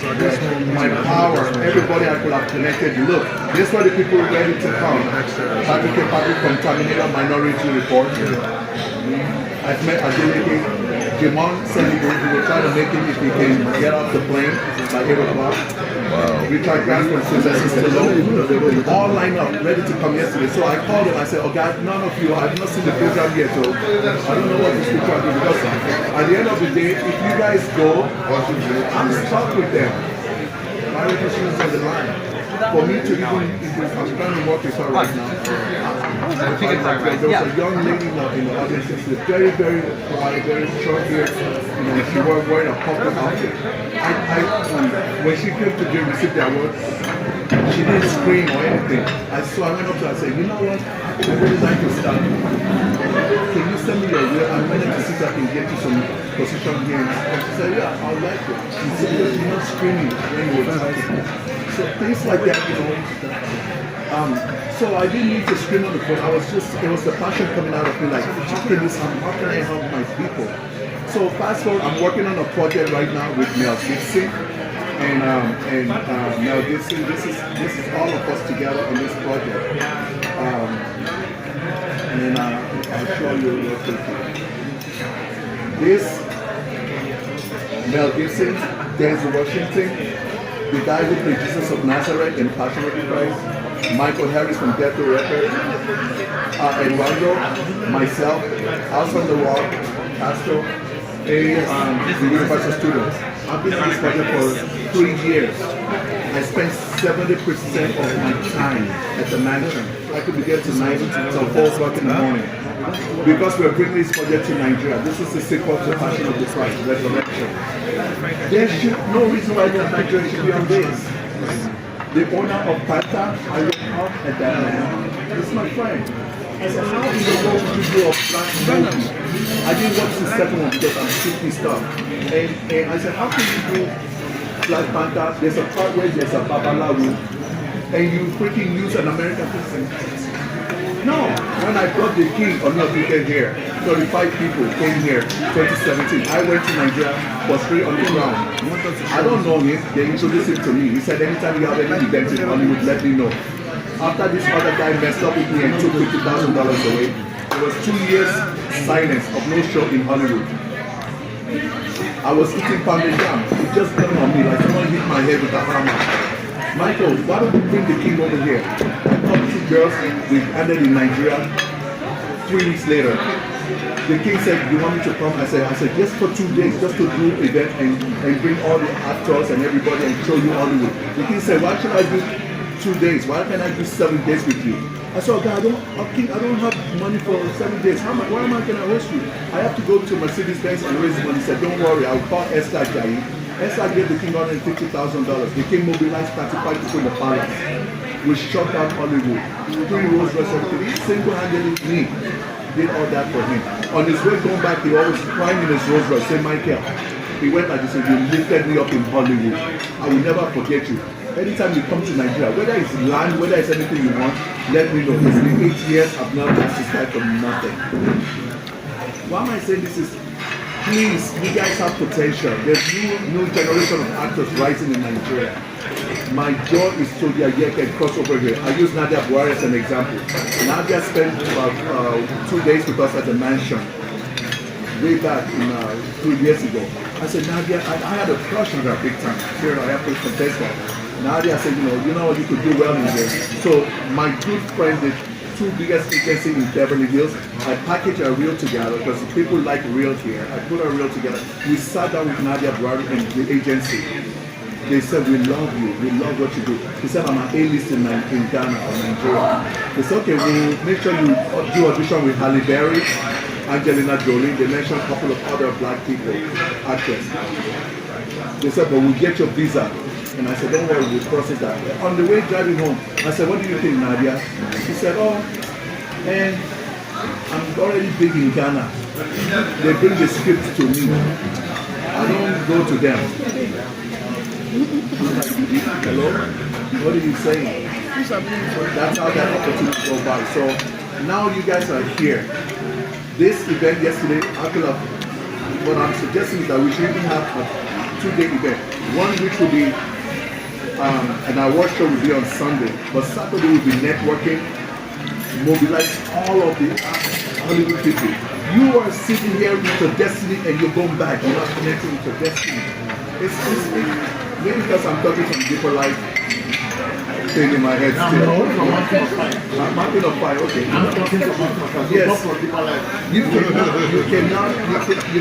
my power, everybody I could have connected. Look, this were the people ready to come. Patrick from Terminator Minority Report. I've met Adeleke. Jimon said he will try to make it if he can get off the plane by 8 o'clock. Wow. Richard Grant from Sylvester Stallone, all lined up, ready to come yesterday. So I called him, I said, oh God, none of you, I've not seen the program yet, so I don't know what this people are doing. Because at the end of the day, if you guys go, I'm stuck with them. My reputation is on the line. for me to even, I'm trying to work with her right now. There was a young lady in the audience, she's very, very quiet, very short hair. She was wearing a purple outfit. When she came to receive the award, she didn't scream or anything. So I went up to her and said, you know what? I really like your style. Can you send me your will? I'm ready to see if I can get you some position here. And she said, yeah, I'll like it. She said, because you're not screaming when you were talking. So things like that, so I didn't need to scream on the phone. It was the passion coming out of me, like, how can I help my people? So fast forward, I'm working on a project right now with Mel Gibson. And Mel Gibson, this is all of us together on this project. And then I'll show you real quickly. This, Mel Gibson, Denzel Washington, the guy who played Jesus of Nazareth in Passion of the Christ, Michael Harris from Death Row Records, Eduardo, myself, House on the Wall, Castro, and the Universal Studios. I've been on this project for 3 years. I spent 70% of my time at the mansion. I could be there tonight until 4 o'clock in the morning. Because we're bringing this project to Nigeria. This is the sequel to Passion of the Christ, Resurrection. There should no reason why Nigeria should be on this. The owner of Pata, I looked up at that man. He's my friend. I said, how in the world would you do a black movie? I didn't watch the second one because I'm sick stuff. And I said, how can you do Black Panther? There's a part where there's a Babalawu, and you freaking use an American person. No, when I brought the king on Okeke here, 35 people came here 2017. I went to Nigeria for straight on the ground. I don't know him, they introduced him to me. He said, anytime you have any event in Hollywood, let me know. After this other guy messed up with me and took $50,000 away, there was 2 years silence of no show in Hollywood. I was eating pounded jam. It just turned on me like someone hit my head with a hammer. Michael, why don't you bring the king over here? I called 2 girls, we ended in Nigeria. 3 weeks later, the king said, you want me to come? I said, just for 2 days, just to do an event and bring all the actors and everybody and show you Hollywood. The king said, why should I do 2 days? Why can't I do 7 days with you? I said, okay, I don't have money for 7 days. Why am I going to host you? I have to go to Mercedes-Benz and raise money. He said, don't worry, I'll call Esther Ajayi. Esther gave the king $150,000. The king mobilized 35 people in the palace. We shut down Hollywood. 3 Rolls Royce, single-handedly me did all that for him. On his way going back, he always crying in his Rolls Royce, say, Michael, he went like this and you lifted me up in Hollywood. I will never forget you. Anytime you come to Nigeria, whether it's land, whether it's anything you want, let me know. It's been 8 years, I've not asked this guy for nothing. Why am I saying this is, please, you guys have potential. There's new generation of actors rising in Nigeria. My jaw is so Yeke and cross over here. I use Nadia Buhari as an example. Nadia spent about 2 days with us at the mansion. Way back in 2 years ago. I said, Nadia, I had a crush on her big time. Here I have to confess that. Nadia said, you know what, you could do well in here. So my good friend, the 2 biggest agencies in Beverly Hills, I packaged a reel together because people like real here. I put a reel together. We sat down with Nadia Buhari and the agency. They said, we love you, we love what you do. He said, I'm an A-list in Ghana or Nigeria. They said, okay, we'll make sure you do audition with Halle Berry, Angelina Jolie. They mentioned a couple of other black people, actors. They said, but we'll get your visa. And I said, don't worry, we'll process that. On the way driving home, I said, what do you think, Nadia? She said, oh, and I'm already big in Ghana. They bring the script to me. I don't go to them. Hello? What are you saying? That's how that opportunity goes by. So now you guys are here. This event yesterday, what I'm suggesting is that we should even have a 2-day event. One which will be an award show will be on Sunday, but Saturday will be networking, mobilize all of the Hollywood people. You are sitting here with your destiny and you're going back. You're not connecting with your destiny. It's maybe because I'm talking from deeper life thing in my head still. Mountain of fire, okay. I'm talking about yes. You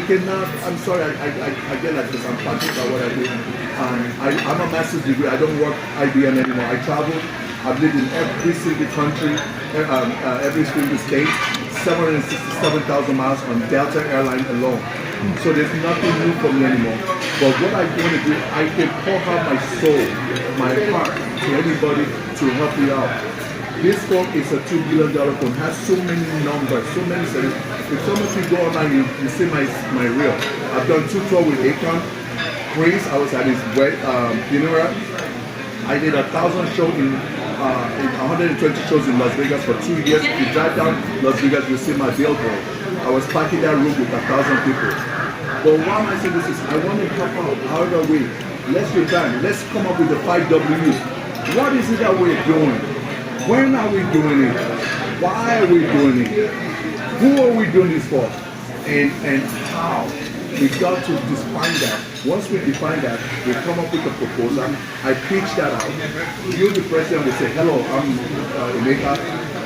cannot, I'm sorry, I get like this, I'm passionate about what I do. I'm a master's degree. I don't work IBM anymore. I travel. I've lived in every single country, every single state, 767,000 miles on Delta Airline alone. So there's nothing new for me anymore. But what I want to do, I can pour out my soul, my heart to anybody to help you out. This phone is a $2 billion phone, has so many numbers, so many settings. If some of you go online, you see my reel. I've done 2 tours with Akon, Prince. I was at his funeral. I did 1,000 shows in 120 shows in Las Vegas for 2 years. If you drive down Las Vegas, you see my billboard. I was packing that room with 1,000 people. But why am I saying this is, I want to help out however way. Let's be done. Let's come up with the 5 W's. What is it that we're doing? When are we doing it? Why are we doing it? Who are we doing this for? And how? We got to define that. Once we define that, we come up with a proposal. I pitch that out. You, the president, will say, hello, I'm Emeka,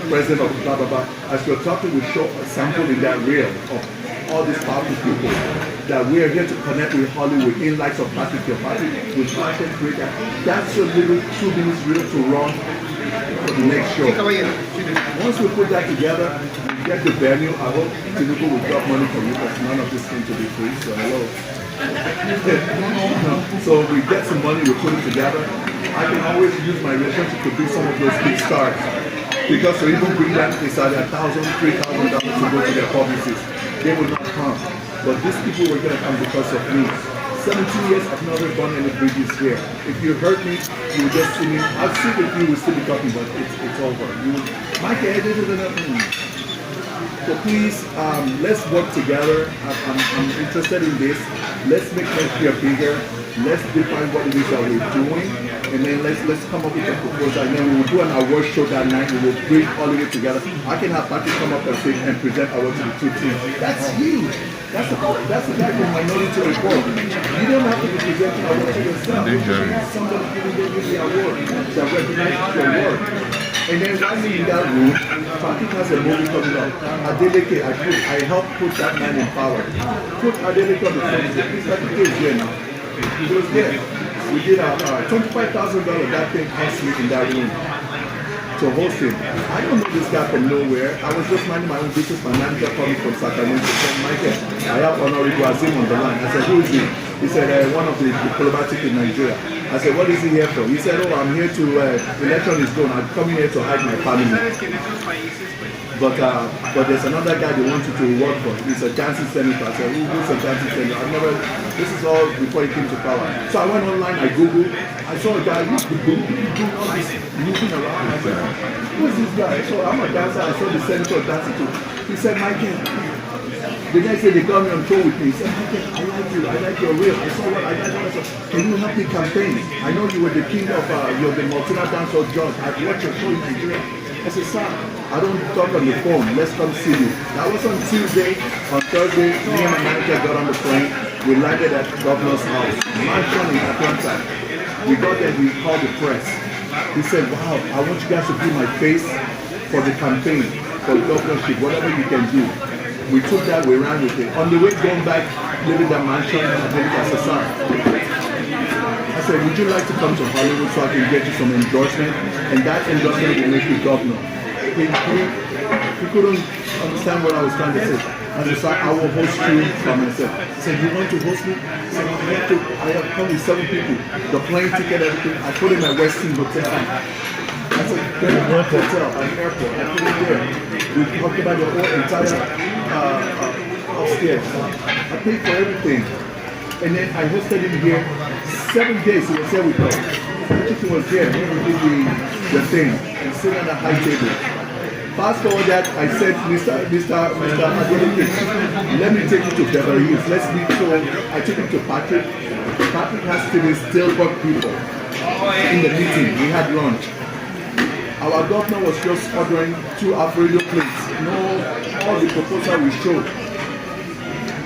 president of blah, blah, blah. As we're talking, we show a sample in that reel of all these powerful people that we are here to connect with Hollywood in likes of Patrick, your Patrick, with content creator. That's a little 2 minutes reel to run for the next show. Once we put that together, we get the venue. I hope Tinubu will drop money for you because none of this thing to be free. So hello. So we get some money, we put it together. I can always use my relationship to bring some of those big stars. Because to even bring that, they started $1,000, $3,000 to go to their publicists. They will not come. But these people were going to come because of me. 17 years, I've never done any bridges here. If you hurt me, you will just see me. I'll see with you, we'll still be talking, but it's over. So please, let's work together. I'm interested in this. Let's make next year bigger. Let's define what it is that we're doing, and then let's come up with a proposal. And then we will do an award show that night. We will bring all of it together. I can have Patrick come up on stage and present awards to the 2 teams. That's huge. That's the guy from Minority Report. You don't have to be presenting awards to yourself. Somebody giving you the award that recognizes your work. And then while in that room, Patrick has a movie coming up. Adeleke, I helped put that man in power. Put Adeleke on the front. Patrick is here now. He was there. We did $25,000. That thing cost me in that room to host him. I don't know this guy from nowhere. I was just minding my own business. My manager called me from Sacramento. He said, Michael, I have Honorable Azim on the line. I said, who is he? He said, one of the diplomatic in Nigeria. I said, what is he here for? He said, oh, I'm here to, election is done. I'm coming here to hide my family. But there's another guy they want you to work for. He's a Jansen senator. I said, who's a Jansen senator? This is all before he came to power. So I went online, I Googled, I saw a guy, doing all this moving around. I said, who is this guy? So I'm a dancer, I saw the senator dancing too. He said, Michael, the guy said they got me on tour with me. He said, Michael, I like you, I like your reel. I saw what I like. I said, can you help me campaign? I know you were the king of, you're the Martina dancer judge. I've watched your show in Nigeria. I said, sir, I don't talk on the phone. Let's come see you. That was on Tuesday. On Thursday, me and my manager got on the plane. We landed at the governor's house, mansion in Atlanta. We got there, we called the press. He said, wow, I want you guys to be my face for the campaign, for the governorship, whatever you can do. We took that, we ran with it. On the way going back, leaving that mansion, I did it as a son. I said, would you like to come to Hollywood so I can get you some endorsement? And that endorsement will make you governor. He couldn't understand what I was trying to say. I said, I will host you by myself. He said, you want to host me? I said, I have come with 7 people. The plane ticket, everything. I put in my Westin hotel. I said, very good hotel, an airport. I put it there. We talked about the whole entire upstairs. I paid for everything. And then I hosted him here 7 days. He was here with us. He was here. He did the thing and sitting at a high table. Fast forward that, I said, Mr. Adekomi, let me take you to Beverly Hills. Let's meet. So I took him to Patrick. Patrick has to be Stillbrook people in the meeting. We had lunch. Our governor was just ordering 2 Alfredo plates. No, all the proposal we showed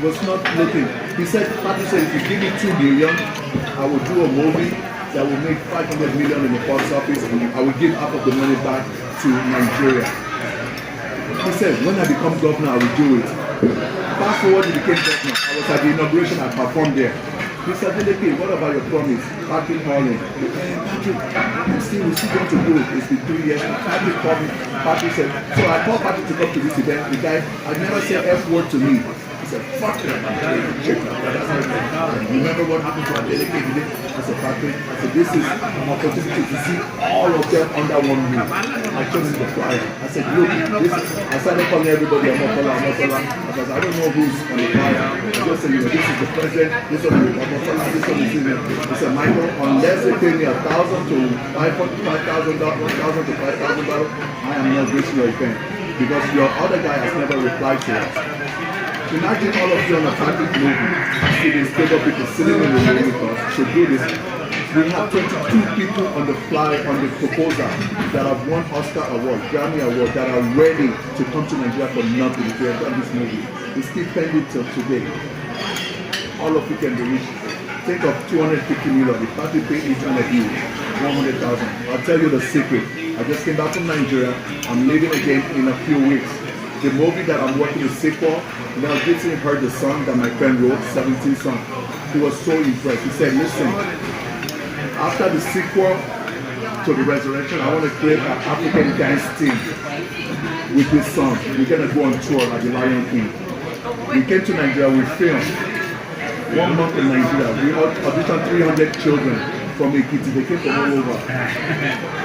was not looking. He said, Patrick said, if you give me $2 million, I will do a movie that will make $500 million in the box office, and I will give half of the money back to Nigeria. He said, when I become governor, I will do it. Fast forward, he became governor. I was at the inauguration, I performed there. He said, Aneke, what about your promise? Patrick calling. We're still going to do it. It's been 3 years. Patrick called me. Patrick said, so I called Patrick to come to this event. The guy had never said F word to me. He said, fuck them. Remember what happened to Aneke today? I said, Patrick, I said, this is an opportunity to see all of them under one roof. I chose the flyer. I said, look, this is, I started calling everybody Amokola. Because I don't know who's on the flyer. I just said, this is the president, this one is Amokola, this one is Senior. I said, Michael, unless they pay me $1,000 to $5,000, $1,000 to $5,000, I am not reaching your event. Because your other guy has never replied to us. Imagine all of you on a Patrick movie, see these stable people sitting in the room with us to do this. We have 22 people on the proposal that have won Oscar Award, Grammy Award, that are ready to come to Nigeria for nothing if we have done this movie. We still pending till today. All of you can be reached. Think of 250 million. If Patrick pay each one of you 100,000. I'll tell you the secret. I just came back from Nigeria. I'm leaving again in a few weeks. The movie that I'm working with sequel, Mel Gibson heard the song that my friend wrote, 17 song. He was so impressed. He said, listen, after the sequel to The Resurrection, I want to create an African dance team with this song. We're going to go on tour like the Lion King. We came to Nigeria, we filmed. 1 month in Nigeria, we auditioned 300 children from Ekiti. They came from all over.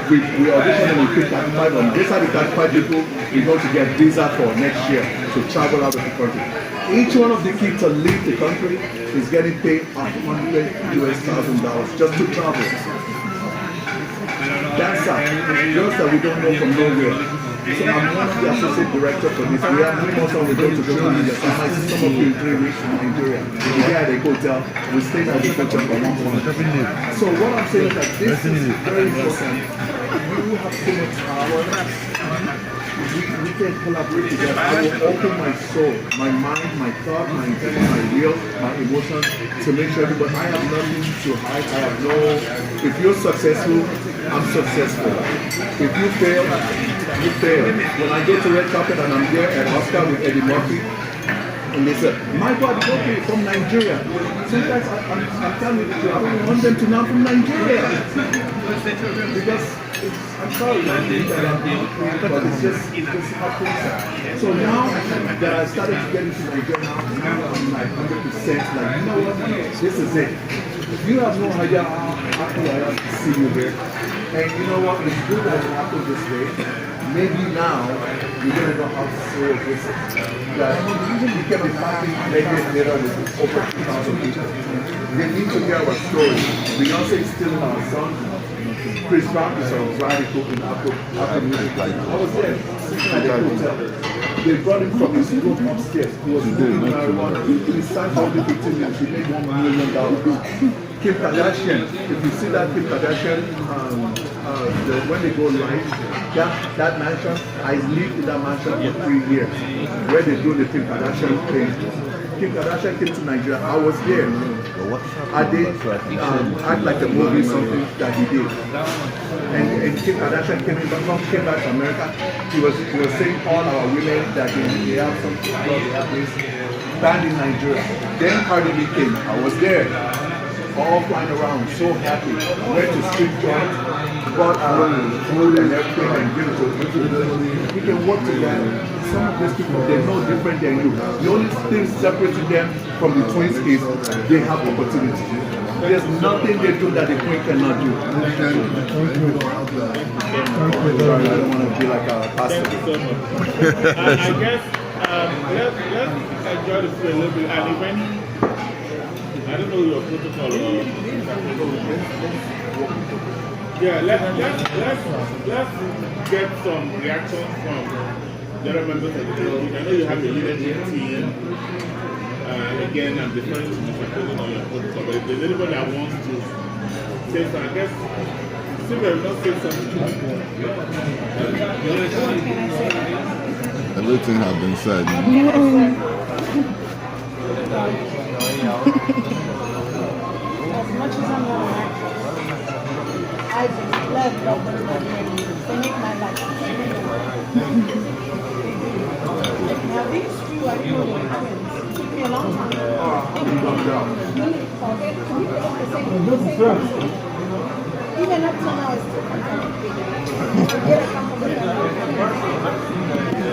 We auditioned and we picked 35 of them. These are the 35 people we're going to get visa for next year to travel out of the country. Each one of the kids to leave the country is getting paid $100,000 just to travel. That's just that we don't know from nowhere. So I'm one of the associate director for this. We have 3 months on we go to Germany. Yes, I might see some of you in 3 weeks in Nigeria. We get at a hotel. We stay at the hotel for 1 month. So what I'm saying is that this is very important. You have so much power. We can collaborate together. I will open my soul, my mind, my thought, my intent, my will, my emotions to make sure everybody, I have nothing to hide. I have no, if you're successful, I'm successful. If you fail, you fail. When I go to red carpet and I'm there at Oscar with Eddie Murphy, and they said, my God, okay, from Nigeria. Sometimes I'm telling you the truth, I don't want them to know I'm from Nigeria. Because I'm sorry, but it's just happens. So now that I started to get into Nigeria now I'm like 100% like, you know what, this is it. You have no idea how happy I am to see you here. And you know what, it's good that it happened this way. Maybe now you're going to know how serious this is. That you can be passing later with over 2,000 people. They need to hear our story. Beyonce is still in our song. Chris Brown is on Radical in Apple Music. I was there at the hotel. They brought him from his room upstairs. He was doing marijuana. He signed all the 15 minutes. He made $1 million. Kim Kardashian, if you see that Kim Kardashian, when they go live, that mansion, I lived in that mansion for 3 years, where they do the Kim Kardashian thing. Kim Kardashian came to Nigeria, I was there. I did act like a movie, something that he did. And Kim Kardashian came back to America. He was saying all our women that they have some they have this banned in Nigeria. Then Cardi B came, I was there. All flying around, so happy. Went to street joint, bought food and everything and give it to them. We can work together. Some of these people, they're no different than you. The only thing separating them from the twins is they have opportunity. There's nothing they do that the queen cannot do. Sorry, I don't want to be like a pastor. I guess let's enjoy the food a little bit. And if any, I don't know your protocol. Yeah, let's get some reactions from the other members of the team. I know you have a leadership team. Again, I'm deferring to Mr. President on your protocol. But if there's anybody that wants to say something, I guess Sylvia will not say something. Everything has been said. As much as I'm not an actress, I just love everybody and they make my life. Now these two, I know they're twins. It took me a long time. Even up till now, I still contact people. I get a compliment on it.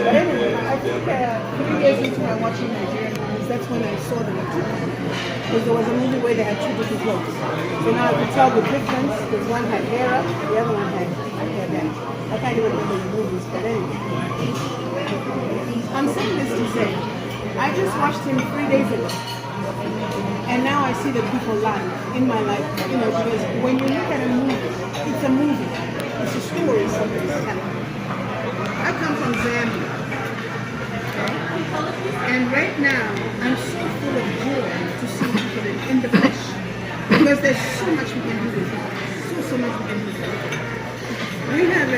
But anyway, I think 3 years into my watching Nigerian movies, that's when I saw them. Because there was a movie where they had two different clothes. So now I could tell the difference, because one had hair up, the other one had hair down. I can't even remember the movies, but anyway. I'm saying this to say, I just watched him 3 days ago. And now I see the people live in my life, you know, because when you look at a movie, it's a movie. It's a story somebody's telling. I come from Zambia. And right now, I'm so full of joy to see people in the flesh. Because there's so much we can do with it. So much we can do with it. We have a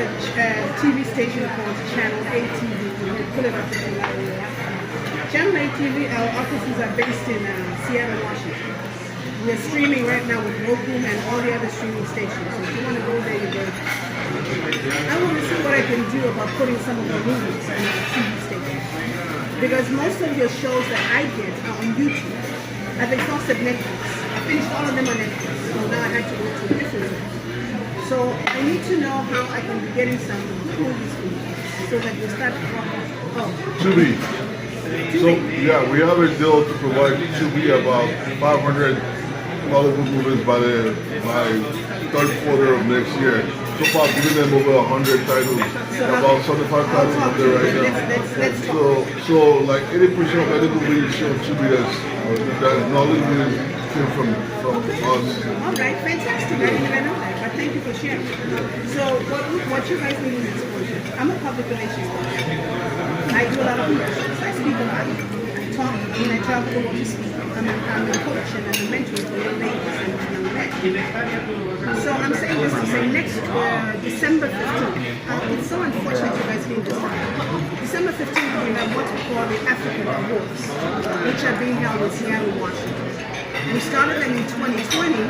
TV station called Channel ATV. We put it up in the Channel ATV, our offices are based in Seattle, Washington. We're streaming right now with Roku and all the other streaming stations. So if you want to go there, you go. I want to see what I can do about putting some of the movies on the TV station. Because most of your shows that I get are on YouTube. I've exhausted Netflix. I finished all of them on Netflix. So now I had to go to a different one. So I need to know how I can be getting some movies so that we start Tubi. So yeah, we have a deal to provide Tubi about 500 Hollywood movies by third quarter of next year. So far, giving them over 100 titles, about 75 titles out there right now. So like 80% of any movie show Tubi that's knowledge came from us. All right, fantastic. I didn't even know that, but thank you for sharing. So what you guys need is exposure. I'm a public relations coach. I do a lot of commercials. I speak a lot. I talk. When I travel the world to speak, I'm a coach and I'm a mentor for young ladies and young men. So I'm saying this to say next December 15th. It's so unfortunate you guys came this time. December 15th we have what we call the African Awards, which are being held in Seattle, Washington. We started them in 2020,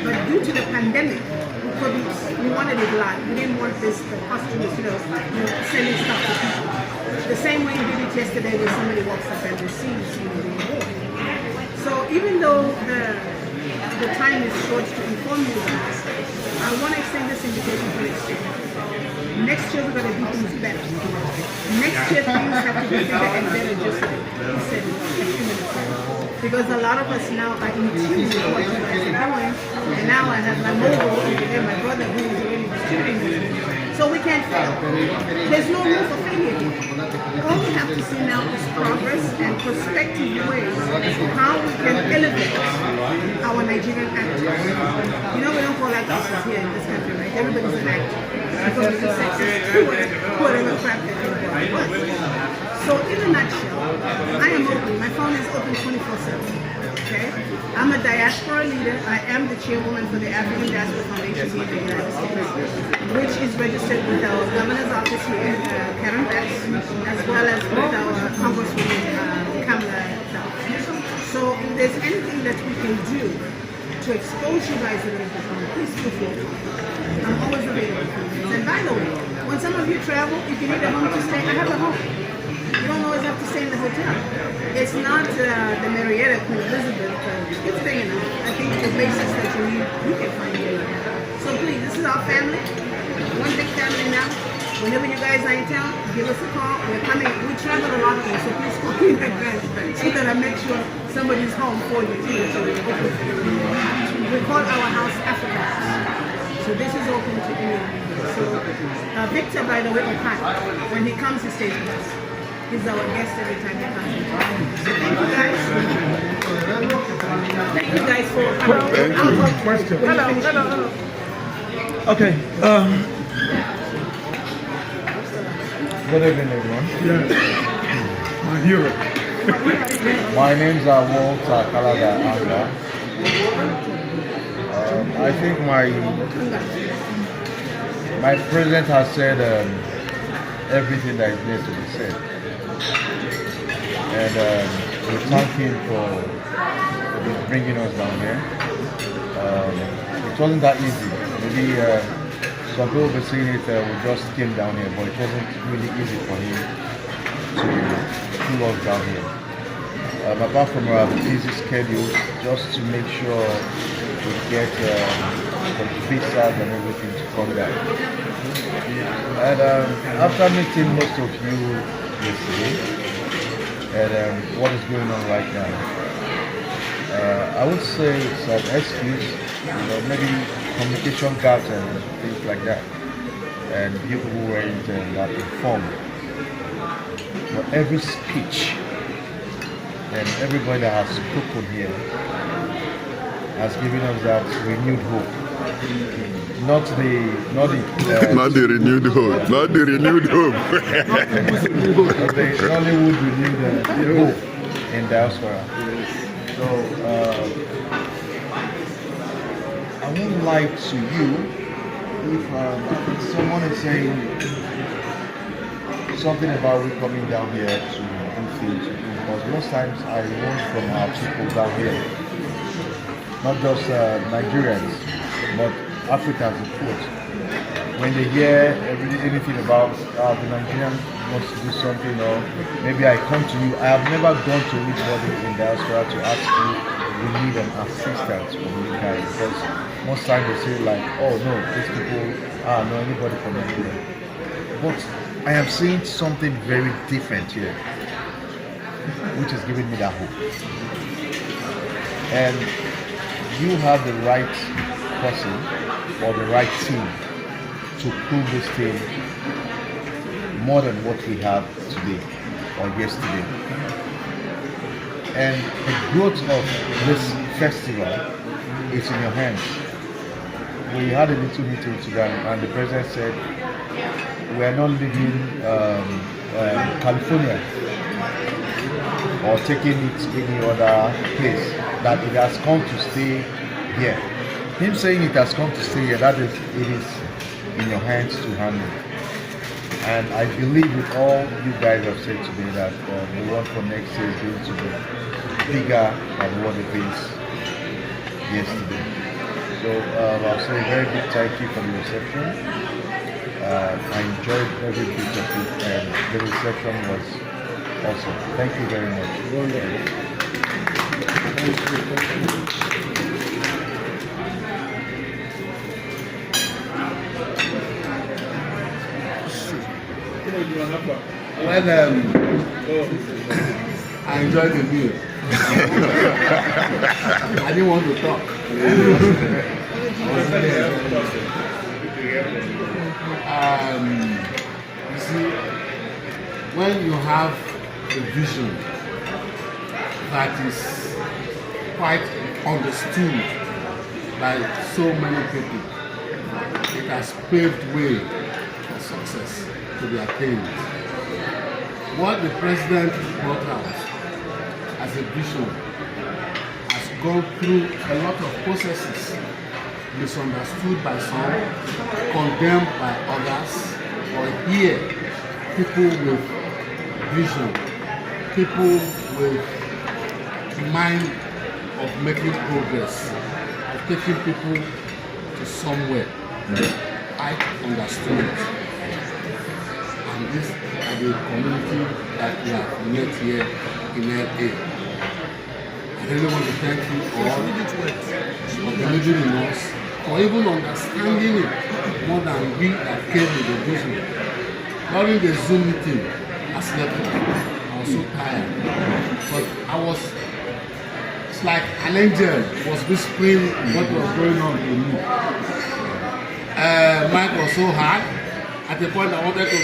but due to the pandemic, we wanted it live. We didn't want this posthumous, sending stuff to people. The same way you did it yesterday when somebody walks up and receives the award. So even though the time is short to inform you guys, I want to extend this invitation for next year. Next year we're going to do things better. Next year things have to be bigger and better, just like he said a few minutes ago. Because a lot of us now are in tune with what you guys are doing. And now I have my mobile and my brother who is already distributing this. So we can't fail. There's no room for failure. All we have to see now is progress and prospective ways how we can elevate our Nigerian actors. You know, we don't call actresses here in this country, right? Everybody's an actor. Because we can say whatever crap that they want. So in a nutshell, I am open. My phone is open 24/7. Okay? I'm a diaspora leader. I am the chairwoman for the African Diaspora Foundation here in the United States, which is registered with our governor's office here in Karen Betts, as well as with our Congresswoman Kamala. So if there's anything that we can do to expose you guys a little bit more, please feel free. I'm always available for you. And by the way, when some of you travel, if you need a home to stay, I have a home. You don't always have to stay in the hotel. It's not the Marietta Queen Elizabeth. It's big enough. I think the basics that you need, you can find it. So please, this is our family. One big family now. Whenever you guys are in town, give us a call. We're coming. We travel a lot, so please call me in advance so that I make sure somebody's home for you. We call our house Africa House. So this is open to anyone. So Victor, by the way, when he comes, he stays with us. He's our guest every time he comes. So thank you guys. Thank you guys for coming. Question. Hello. Okay. Good evening, everyone. Yeah. My hero. My name's Walter Kalaga Anaga. I think my president has said everything that is there to be said. And we thank him for bringing us down here. It wasn't that easy. Maybe some people were saying it, we just came down here, but it wasn't really easy for him to pull us down here. Apart from our busy schedule, just to make sure to get the visas and everything to come down. And after meeting most of you yesterday, and what is going on right now, I would say it's an excuse, maybe communication gaps and things like that, and people who weren't that informed. But every speech and everybody that has spoken here has given us that renewed hope. Not the renewed hope. Not the renewed hope. the Hollywood renewed hope in diaspora. So I won't lie to you if someone is saying something about we coming down here to do things, because most times I learn from our people down here, not just Nigerians, but Africans in quote. When they hear anything about the Nigerian wants to do something, or maybe I come to you, I have never gone to anybody in diaspora to ask you, we need an assistance from you guys, because most times they say like, oh no, these people, no, anybody from Nigeria. But I am seeing something very different here, which is giving me that hope. And you have the right person or the right team to prove this thing more than what we have today or yesterday. And the growth of this festival is in your hands. We had a little meeting today and the president said, we are not leaving California or taking it any other place, that it has come to stay here. Him saying it has come to stay here, that is, it is in your hands to handle. And I believe with all you guys have said today that the one for next year is going to be bigger than what it is yesterday. So I'll say a very big thank you for the reception. I enjoyed every bit of it, and the reception was awesome. Thank you very much. Wonderful. Well, I enjoyed the meal. I didn't want to talk. You see, when you have a vision that is quite understood by so many people, it has paved way for success to be attained. What the president brought out as a vision has gone through a lot of processes, misunderstood by some, condemned by others, or here, people with vision, people with mind of making progress, of taking people to somewhere. I understood it. And this is the community that we have met here in LA. I really want to thank you all for believing in us, for even understanding it more than we that came with the vision. During the Zoom meeting, I slept off. I was so tired. But it's like an angel was whispering what was going on in me. Mike was so hard. At the point I wanted to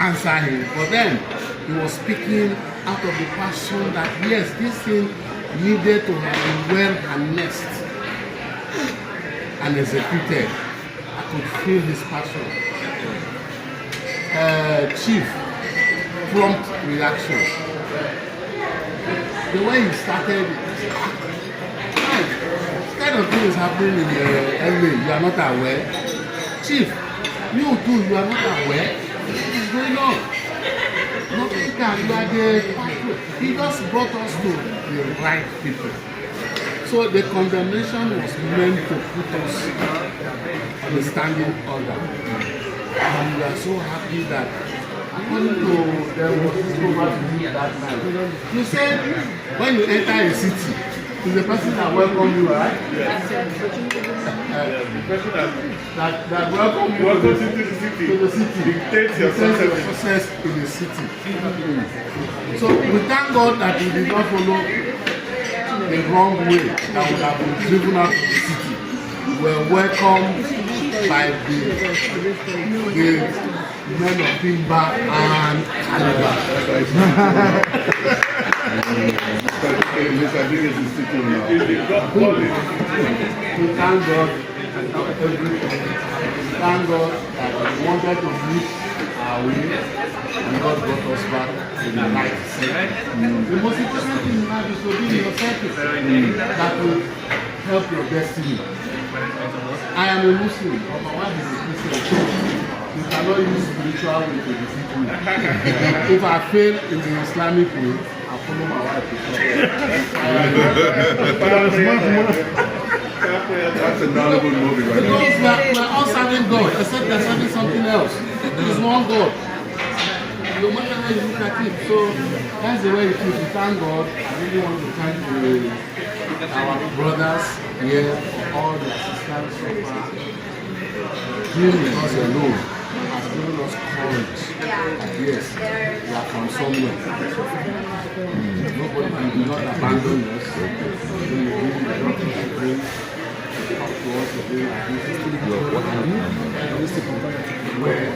answer him, but then he was speaking out of the passion that yes, this thing needed to have been well harnessed and executed. I could feel his passion. Chief, prompt reaction. The way he started, this kind of thing is happening in LA. You are not aware. Chief, you too, you are not aware. What is going on? Nothing can you are there. He just brought us to the right people. So the condemnation was meant to put us on the standing order. And we are so happy that according to there was this program that night. You said when you enter a city, Is the person that welcomed you, right? Yes. The person that welcomed you welcomes you to the city. Dictates your success in the city. So we thank God that we did not follow the wrong way that would have been driven out of the city. We were welcomed by the men of Timber and Anaga. We thank God that we wanted to meet our way and God brought us back to the right side. The most important thing in life is to be in your circle that will help your destiny. I am a Muslim, but my wife is a Christian. You cannot use spiritual way to defeat me. If I fail in the Islamic way, I'll follow my wife to church. That's a valuable movie, right? Because we're all serving God, except they're serving something else. There's one God. No matter how you look at it. So that's the way it is. We thank God. I really want to thank our brothers here for all the assistance so far. Being with us alone has given us courage. Yes, we are from somewhere. Nobody will not abandon us. We will not bring up to us again. Where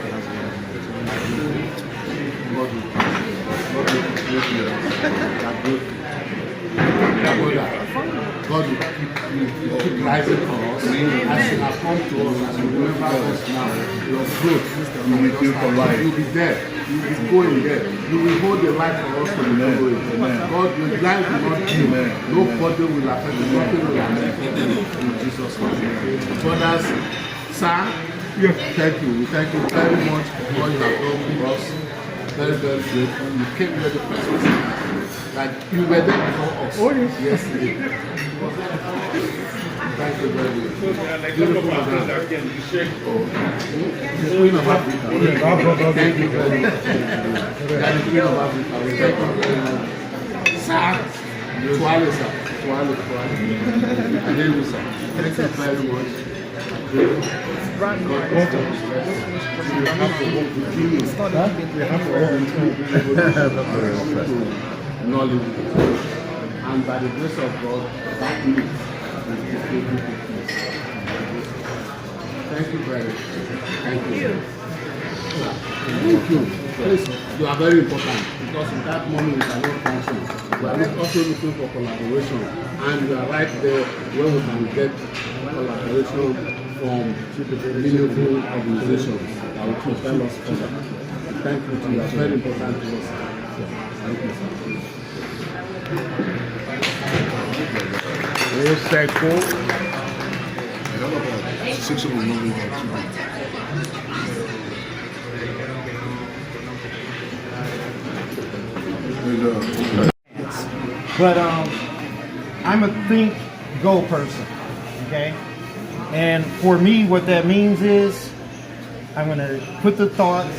God will keep rising for us. As you have come to us, as you remember us now, your growth, you will be there. You will be going there. You will hold the light for us to be following. God, your life will not dim. Nobody will affect you. Nothing will affect you. In Jesus' name. Brothers, sir, thank you. We thank you very much for what you have done for us. Very, very grateful. You came here the first person. Like you were there before us. Oh, yes. Yesterday. Thank you very much. Beautiful madam. The Queen of Africa. Thank you very much. You are the Queen of Africa. We thank you very much. Sir, Tuale, sir. Tuale. Adekomi, sir. Thank you very much. God bless you. We have to work with you. We have to work with you. Knowledge. And by the grace of God, that means thank you very much. Thank you. Thank you. Please, you are very important because in that moment we cannot function. We are also looking for collaboration, and you are right there where we can get collaboration from meaningful organizations that will propel us further. Thank you. You are very important to us. Thank you, sir. But I'm a think, go person, okay? And for me, what that means is I'm going to put the thoughts,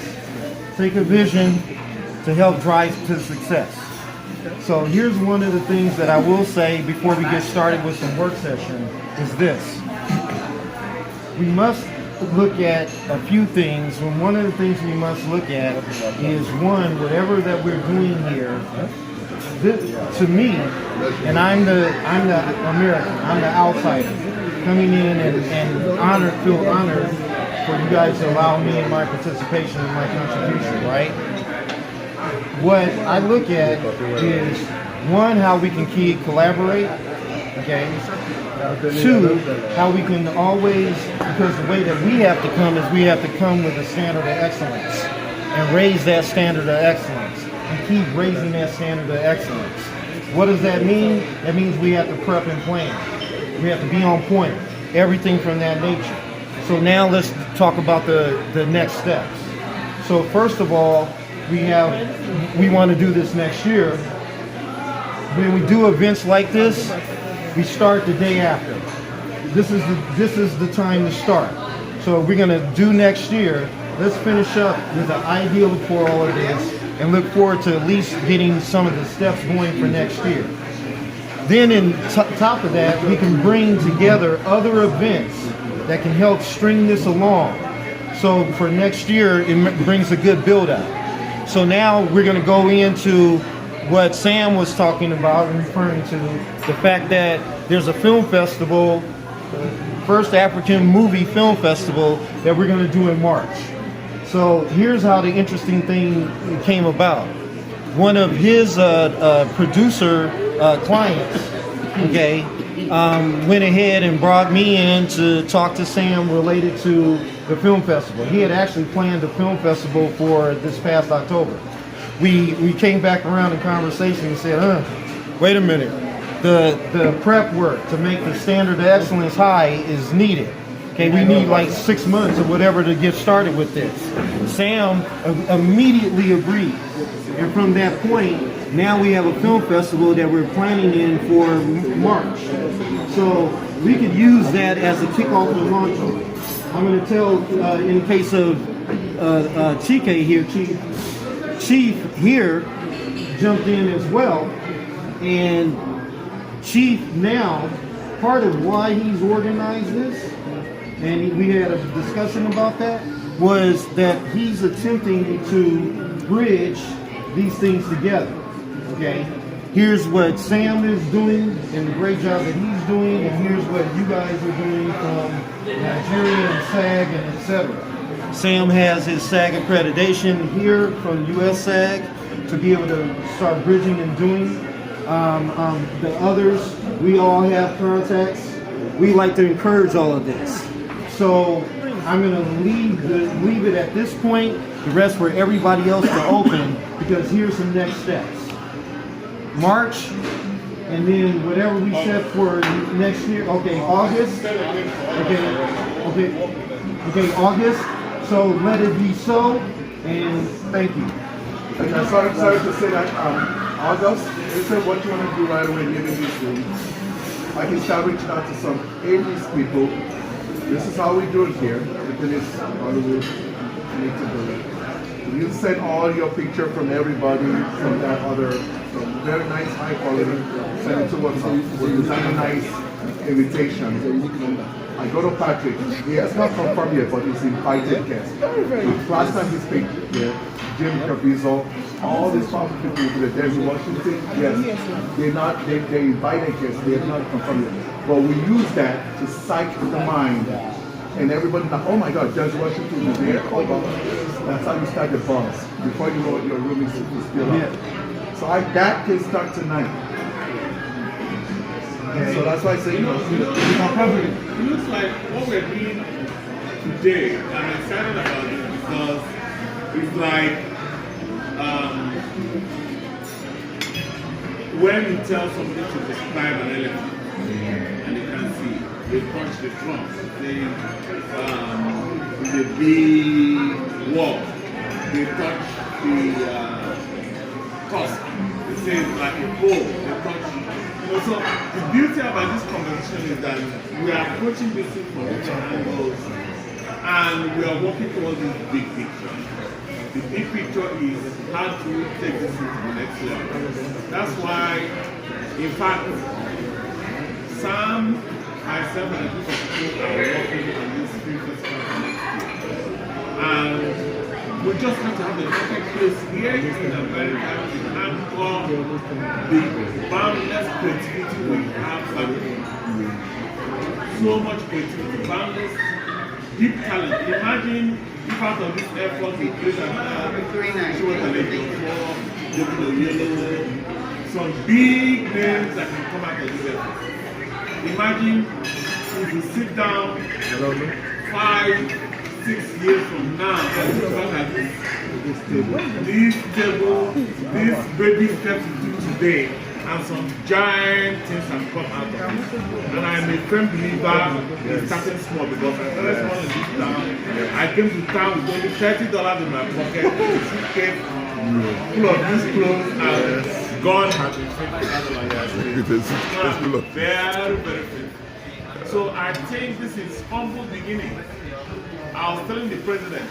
take a vision to help drive to success. So here's one of the things that I will say before we get started with some work session is this. We must look at a few things. And one of the things we must look at is one, whatever that we're doing here, to me, and I'm the American, I'm the outsider, coming in and feel honored for you guys to allow me in my participation and my contribution, right? What I look at is, one, how we can collaborate, okay? Two, how we can always, because the way that we have to come is we have to come with a standard of excellence and raise that standard of excellence and keep raising that standard of excellence. What does that mean? That means we have to prep and plan. We have to be on point, everything from that nature. So now let's talk about the next steps. So first of all, we want to do this next year. When we do events like this, we start the day after. This is the time to start. So we're going to do next year. Let's finish up with the ideal for all of this and look forward to at least getting some of the steps going for next year. Then in top of that, we can bring together other events that can help string this along. So for next year, it brings a good build up. So now we're going to go into what Sam was talking about and referring to, the fact that there's a film festival, first African movie film festival that we're going to do in March. So here's how the interesting thing came about. One of his producer clients, okay, went ahead and brought me in to talk to Sam related to the film festival. He had actually planned a film festival for this past October. We came back around in conversation and said, wait a minute, the prep work to make the standard of excellence high is needed. Okay, we need like 6 months or whatever to get started with this. Sam immediately agreed. And from that point, now we have a film festival that we're planning in for March. So we could use that as a kickoff and launch. I'm going to tell, in case of TK here, Chief here jumped in as well. And Chief now, part of why he's organized this, and we had a discussion about that, was that he's attempting to bridge these things together. Okay, here's what Sam is doing and the great job that he's doing, and here's what you guys are doing from Nigeria and SAG and etc. Sam has his SAG accreditation here from US SAG to be able to start bridging and doing. The others, we all have contacts. We like to encourage all of this. So I'm going to leave it at this point. The rest for everybody else to open, because here's some next steps. March, and then whatever we set for next year. Okay, August. Okay, August. So let it be so, and thank you. And I'm sorry to say that August, you said what you want to do right away in these rooms. I can start reaching out to some 80s people. This is how we do it here. Everything is Hollywood. Need to do it. You send all your picture from everybody from that other, from very nice, high quality. Send it to us. We'll design a nice invitation. I go to Patrick. He has not confirmed yet, but he's invited guest. Last time he spoke here, Jim Caviezel, all these powerful people who did there's Washington, yes, they invited guests, they have not confirmed it. But we use that to psych the mind. And everybody like, oh my God, Judge Washington is there. Oh, that's how you start the buzz. Before you know it, your room is still up. So that can start tonight. Okay. So that's why I say, it looks like what we're doing today, I'm excited about it because it's like when you tell somebody to describe an elephant and they can see, they punch the trunk, the big wall, they touch the tusk, they say it's like a pole, they touch. So the beauty about this conversation is that we are approaching this thing from different angles and we are working towards this big picture. The big picture is how to take this to the next level. That's why, in fact, Sam, myself, and a group of people are working on this film festival for next year. And we just have to have the marketplace here in America to anchor the boundless creativity we have. So much creativity, boundless, deep talent. Imagine if out of this effort we create some big names that can come out of this effort. Imagine if you sit down 5-6 years from now and look back at this table, this baby steps we do today, and some giant things have come out of it. And I'm a firm believer in starting small, because I started small in this town. I came to town with only $30 in my pocket, a suitcase full of these clothes, and God has been faithful. Very, very faithful. So I think this is humble beginning. I was telling the president,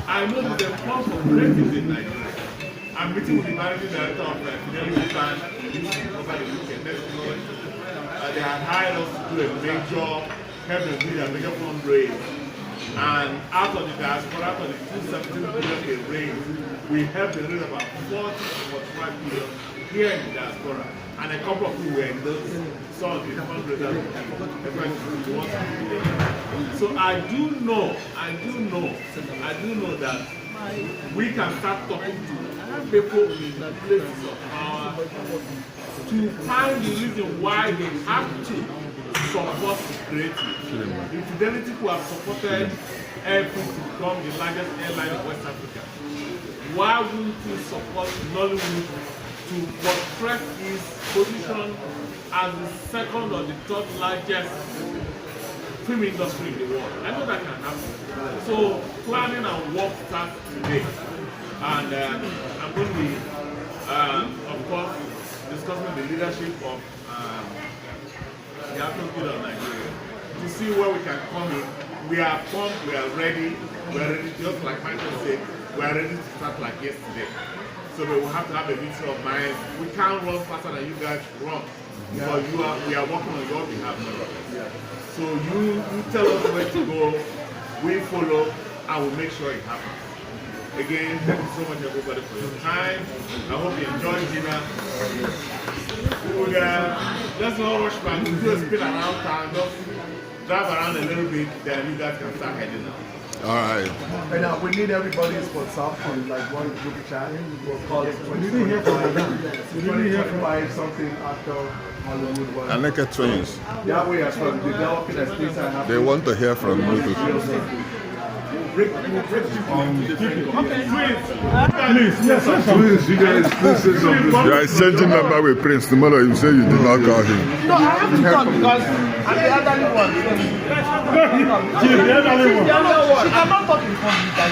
I know there's a plot for creatives in Nigeria. I'm meeting with the managing director of Fidelity Bank over the weekend. They had hired us to do a major, help them do a major fundraise. And out of the diaspora, out of the 217 billion they raised, we helped them raise about 40 to 45 billion here in the diaspora. And a couple of people were in those some of the fundraisers. So I do know that we can start talking to people in the places of power to find the reason why they have to support creative. The Fidelity who have supported everything to become the largest airline in West Africa. Why wouldn't we support Nollywood to portray his position as the second or the third largest film industry in the world? I know that can happen. So planning and work starts today. And I'm going to be, of course, discussing the leadership of the African Guild of Nigeria to see where we can come in. We are pumped, we are ready, just like Michael said, we are ready to start like yesterday. So we will have to have a meeting of minds. We can't run faster than you guys run. Because we are working on your behalf. So you tell us where to go, we follow, and we'll make sure it happens. Again, thank you so much everybody for your time. I hope you enjoyed dinner. Let's not rush back. We'll do a spin around town, just drive around a little bit, then you guys can start heading out. All right. And we need everybody's WhatsApp on like one group chat. We'll call it 2025 something after Hollywood. Aneke twins. That way as well, developing a space and have. They want to hear from you. Please, yes, please, you guys, please say something. You are exchanging number with Prince. Tomorrow you say you did not call him. No, I have to talk because I'm the elderly one. She's the elderly one. She cannot talk in public. I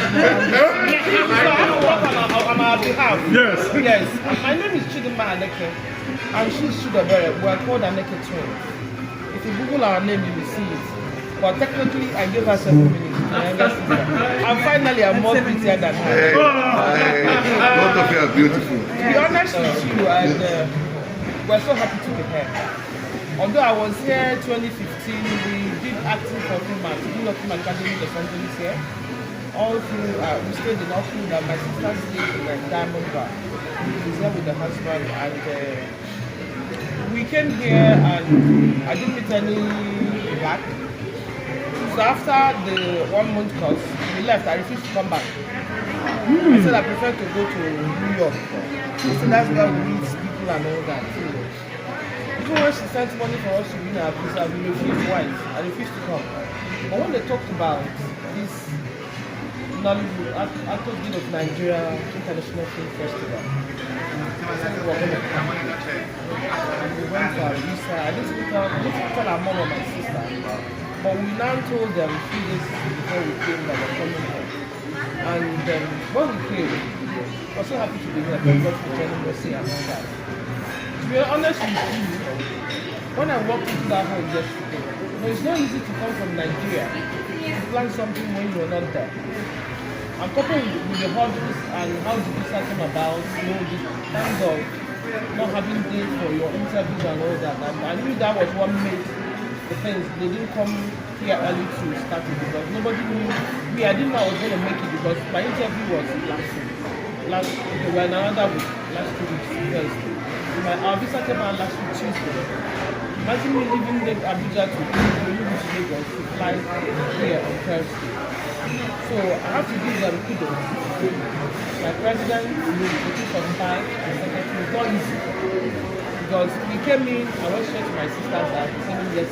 have to work on our behalf. Yes. Yes. My name is Aneke, and she's Chidebere. We are called Aneke twins. If you Google our name, you will see it. But technically, I gave her 7 minutes. And finally, I'm more prettier than her. Both of you are beautiful. To be honest with you, and we're so happy to be here. Although I was here 2015, we did acting for film at Film Academy in Los Angeles here. All through, we stayed in Oakland, and my sister stayed in Diamond Bar. She's here with the husband, and we came here, and I didn't meet any black. So after the 1 month course, we left. I refused to come back. I said I prefer to go to New York. So that's where we meet people and all that. So, even when she sent money for us to win our visa, we refused twice. I refused to come. But when they talked about this Nollywood Actors Guild of Nigeria International Film Festival, I said we were going to come. And we went for our visa. I didn't tell our mom or my sister. But we now told them 3 days before we came that we're coming here. And when we came, we were so happy to be here because we joining Mercy and all that. To be honest with you, when I walked into that hall yesterday, it's not easy to come from Nigeria to plan something when you're not there. And coupled with the holidays and how the visa came about, the kind of not having days for your interviews and all that. And I knew that was what made the things, they didn't come here early to start it because nobody knew. I didn't know I was going to make it because my interview was last week. We were in another week, last 2 weeks, Thursday. Our visa came out last week, Tuesday. Imagine me leaving Abuja to Lagos to fly here on Thursday. So I have to give them kudos. My president, the chief of staff, and secretary, it's not easy. Because we came in, I went straight to my sister's house, saying yes.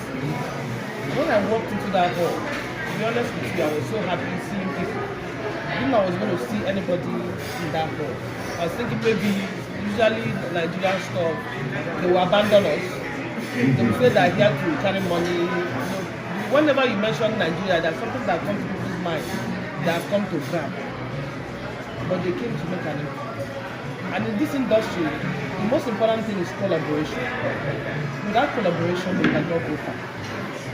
When I walked into that hall, to be honest with you, I was so happy seeing people. I didn't know I was going to see anybody in that hall. I was thinking maybe, usually Nigerian stuff, they will abandon us. They will say that here to carry money. Whenever you mention Nigeria, there's something that comes to people's mind. They have come to grab. But they came to make an impact. And in this industry, the most important thing is collaboration. Without collaboration, we cannot go far.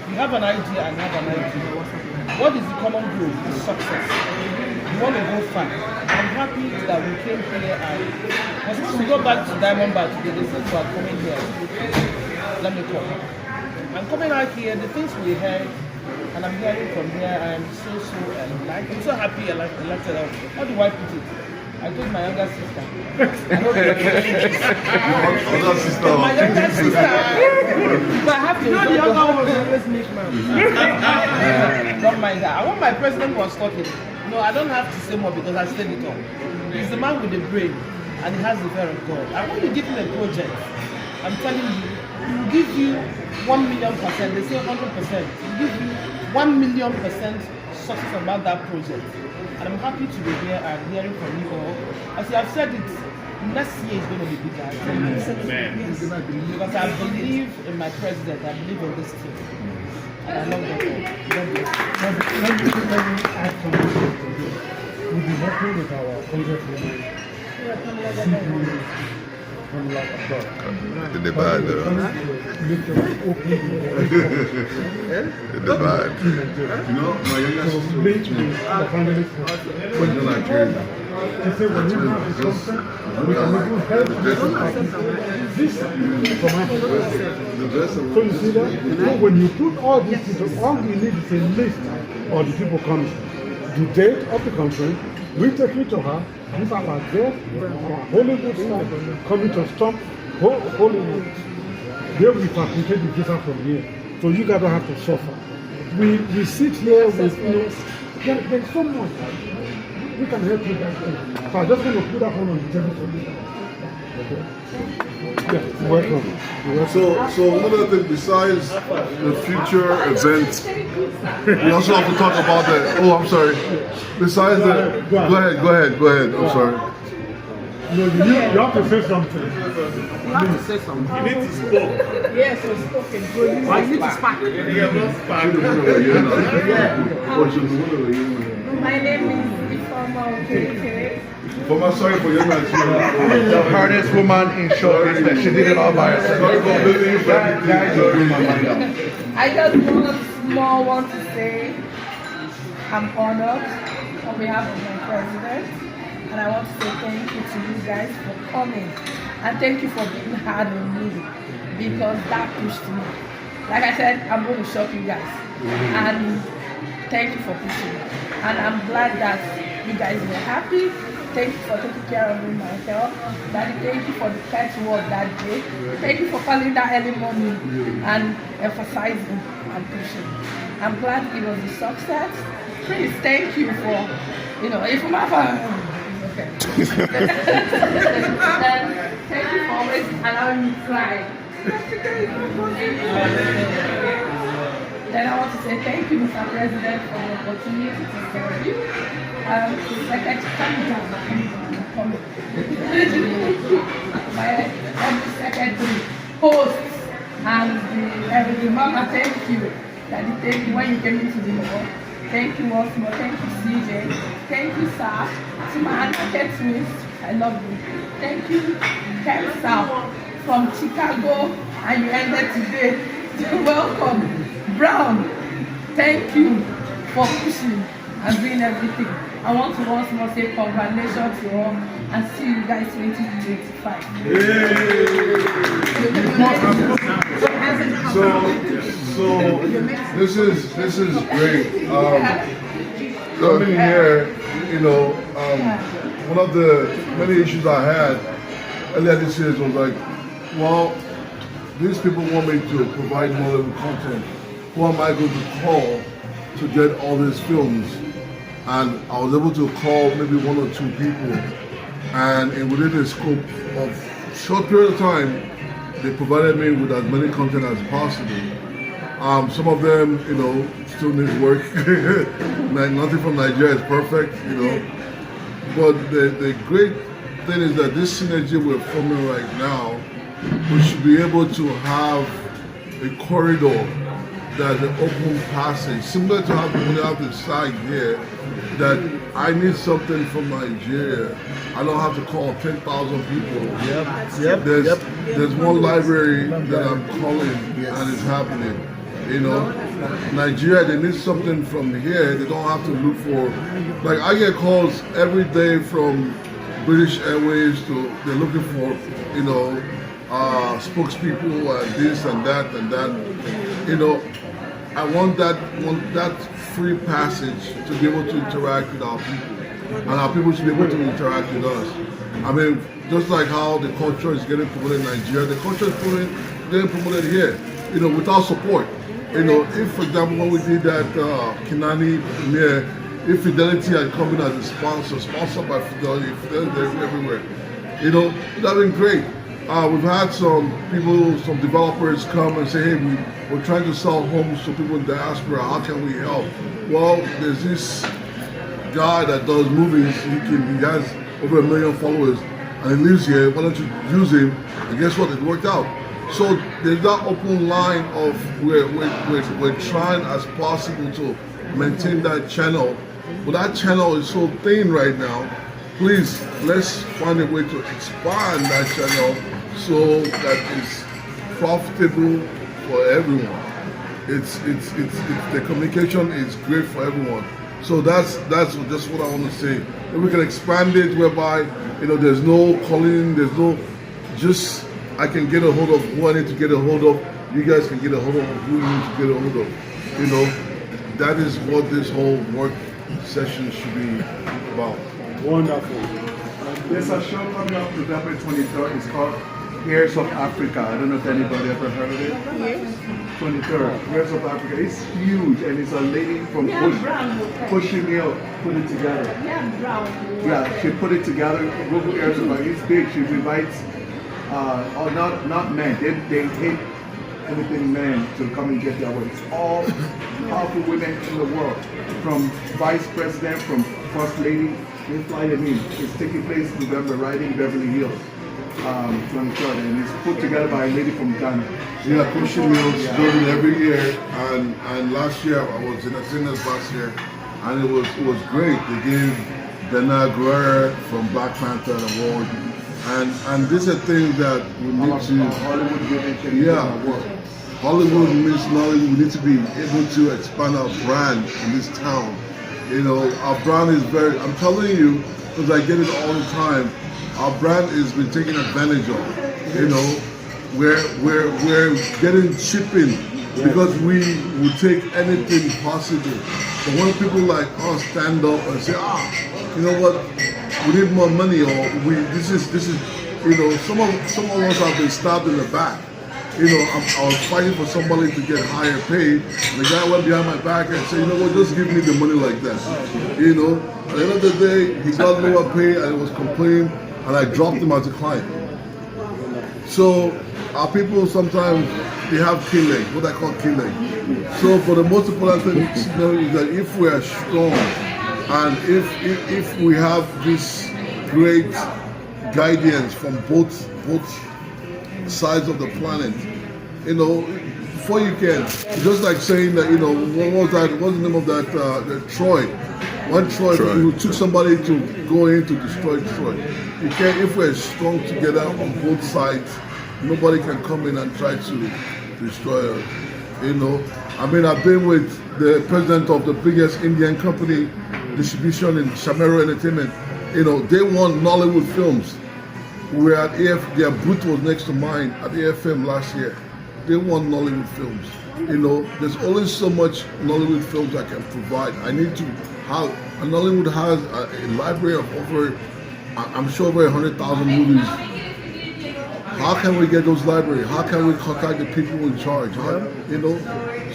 You have an idea and have an idea. What is the common goal? It's success. You want to go far. And happy that we came here and we're supposed to go back to Diamond Bar today. They said we are coming here. Let me come. I'm coming out here, the things we heard, and I'm hearing from here, I am so enlightened. I'm so happy I elected out. How do I put it? I told my younger sister. I hope my younger sister. If I have to, the younger one will always make man. Don't mind that. I want my president was talking. No, I don't have to say more because I said it all. He's the man with the brain and he has the fear of God. I want to give him a project. I'm telling you, he will give you 1,000,000%. They say 100%. He will give you 1,000,000% success about that project. And I'm happy to be here and hearing from you all. As you have said it, next year is going to be bigger. Yes. Because I believe in my president, I believe in this team. And I love them all. Let me add something. We'll be working with our congresswoman. In the bad, in the bad. You know, my younger sister went to Nigeria. She said, when you have a concert, we can even help you. This from Africa. So you see that? So when you put all these people, all you need is a list of the people coming. The date of the conference, we take it to her. These are our guests, our Hollywood stars coming to stop Hollywood. They will facilitate the visa from here. So you guys don't have to suffer. We sit here with, there's so much. We can help you guys too. So I just want to put that one on the table for you. Okay. Yeah, welcome. So one other thing besides the future events, we also have to talk about the. Oh, I'm sorry. Besides the, go ahead. I'm sorry. No, you have to say something. You have to say something. You need to speak. Yes, you're spoken. Why you need to spark? My name is Okeke. I'm sorry for your man. The hardest woman in show business. She did it all by herself. I just want to say I'm honored on behalf of my president, and I want to say thank you to you guys for coming, and thank you for being hard on me because that pushed me. Like I said, I'm going to shock you guys, and thank you for pushing me. And I'm glad that you guys were happy. Thank you for taking care of me, my health. Daddy, thank you for the pet work that day. Thank you for calling that early morning and emphasizing and pushing. I'm glad it was a success. Please, thank you for, if my okay. And thank you for always allowing me to cry. Then I want to say thank you, Mr. President, for the opportunity to serve you. My secretary, hosts, and the mama, thank you. Daddy, thank you when you came into the hall. Thank you once more. Thank you, CJ. Thank you, sir. To my Aneke twins, I love you. Thank you, Kemi from Chicago, and you ended today. Welcome. Brown, thank you for pushing and doing everything. I want to once more say congratulations to all and see you guys 2025. So this is great. Coming here, one of the many issues I had earlier this year was like, well, these people want me to provide more level content. Who am I going to call to get all these films? And I was able to call maybe one or two people, and within the scope of short period of time, they provided me with as many content as possible. Some of them, still need work. Nothing from Nigeria is perfect, But the great thing is that this synergy we're forming right now, we should be able to have a corridor that's an open passage, similar to how people have the side here, that I need something from Nigeria. I don't have to call 10,000 people. There's one library that I'm calling and it's happening. Nigeria, they need something from here. They don't have to look for, like I get calls every day from British Airways they're looking for, spokespeople and this and that and that. I want that free passage to be able to interact with our people, and our people should be able to interact with us. I mean, just like how the culture is getting promoted in Nigeria, the culture is getting promoted here, without support. If, for example, when we did that Kinani premiere, if Fidelity had come in as a sponsored by Fidelity everywhere, it would have been great. We've had some developers come and say, hey, we're trying to sell homes to people in diaspora, how can we help? Well, there's this guy that does movies, he has over 1 million followers, and he lives here, why don't you use him? And guess what, it worked out. So there's that open line of we're trying as possible to maintain that channel, but that channel is so thin right now. Please, let's find a way to expand that channel so that it's profitable for everyone. The communication is great for everyone. So that's just what I want to say. If we can expand it whereby there's no calling, there's no just I can get a hold of who I need to get a hold of. You guys can get a hold of who you need to get a hold of. That is what this whole work session should be about. Wonderful. There's a show coming up November 23rd. It's called Heirs of Africa. I don't know if anybody ever heard of it. Yes. 23rd, Heirs of Africa. It's huge, and it's a lady from Oshimio put it together. Yeah, she put it together. Global Heirs of Africa. It's big. She invites, not men. They hate anything men to come and get their way. It's all powerful women in the world, from vice president, from first lady. They fly them in. It's taking place in November, right in Beverly Hills, 23rd, and it's put together by a lady from Ghana. Yeah, Christian Mills does it every year, and last year I was in attendance last year, and it was great. They gave Bernard Guerra from Black Panther an award, and this is a thing that we need to. Hollywood means Nollywood. We need to be able to expand our brand in this town. Our brand is I'm telling you, because I get it all the time, our brand is been taken advantage of. We're getting shipping because we will take anything possible. But when people like us stand up and say, you know what, we need more money, or this is some of us have been stabbed in the back. I was fighting for somebody to get higher paid. The guy went behind my back and said, just give me the money like that. At the end of the day, he got lower pay and he was complaining, and I dropped him as a client. So our people sometimes, they have killing, what I call killing. So for the most important thing is that if we are strong, and if we have this great guidance from both sides of the planet, before you can, just like saying that, what's the name of that, Troy? When Troy, you took somebody to go in to destroy Troy. You can't, if we're strong together on both sides, nobody can come in and try to destroy us. I've been with the president of the biggest Indian company distribution in Shamero Entertainment. They want Nollywood films. We were at their booth was next to mine at AFM last year. They want Nollywood films. There's only so much Nollywood films I can provide. I need to have, and Nollywood has a library of over, I'm sure over 100,000 movies. How can we get those libraries? How can we contact the people in charge?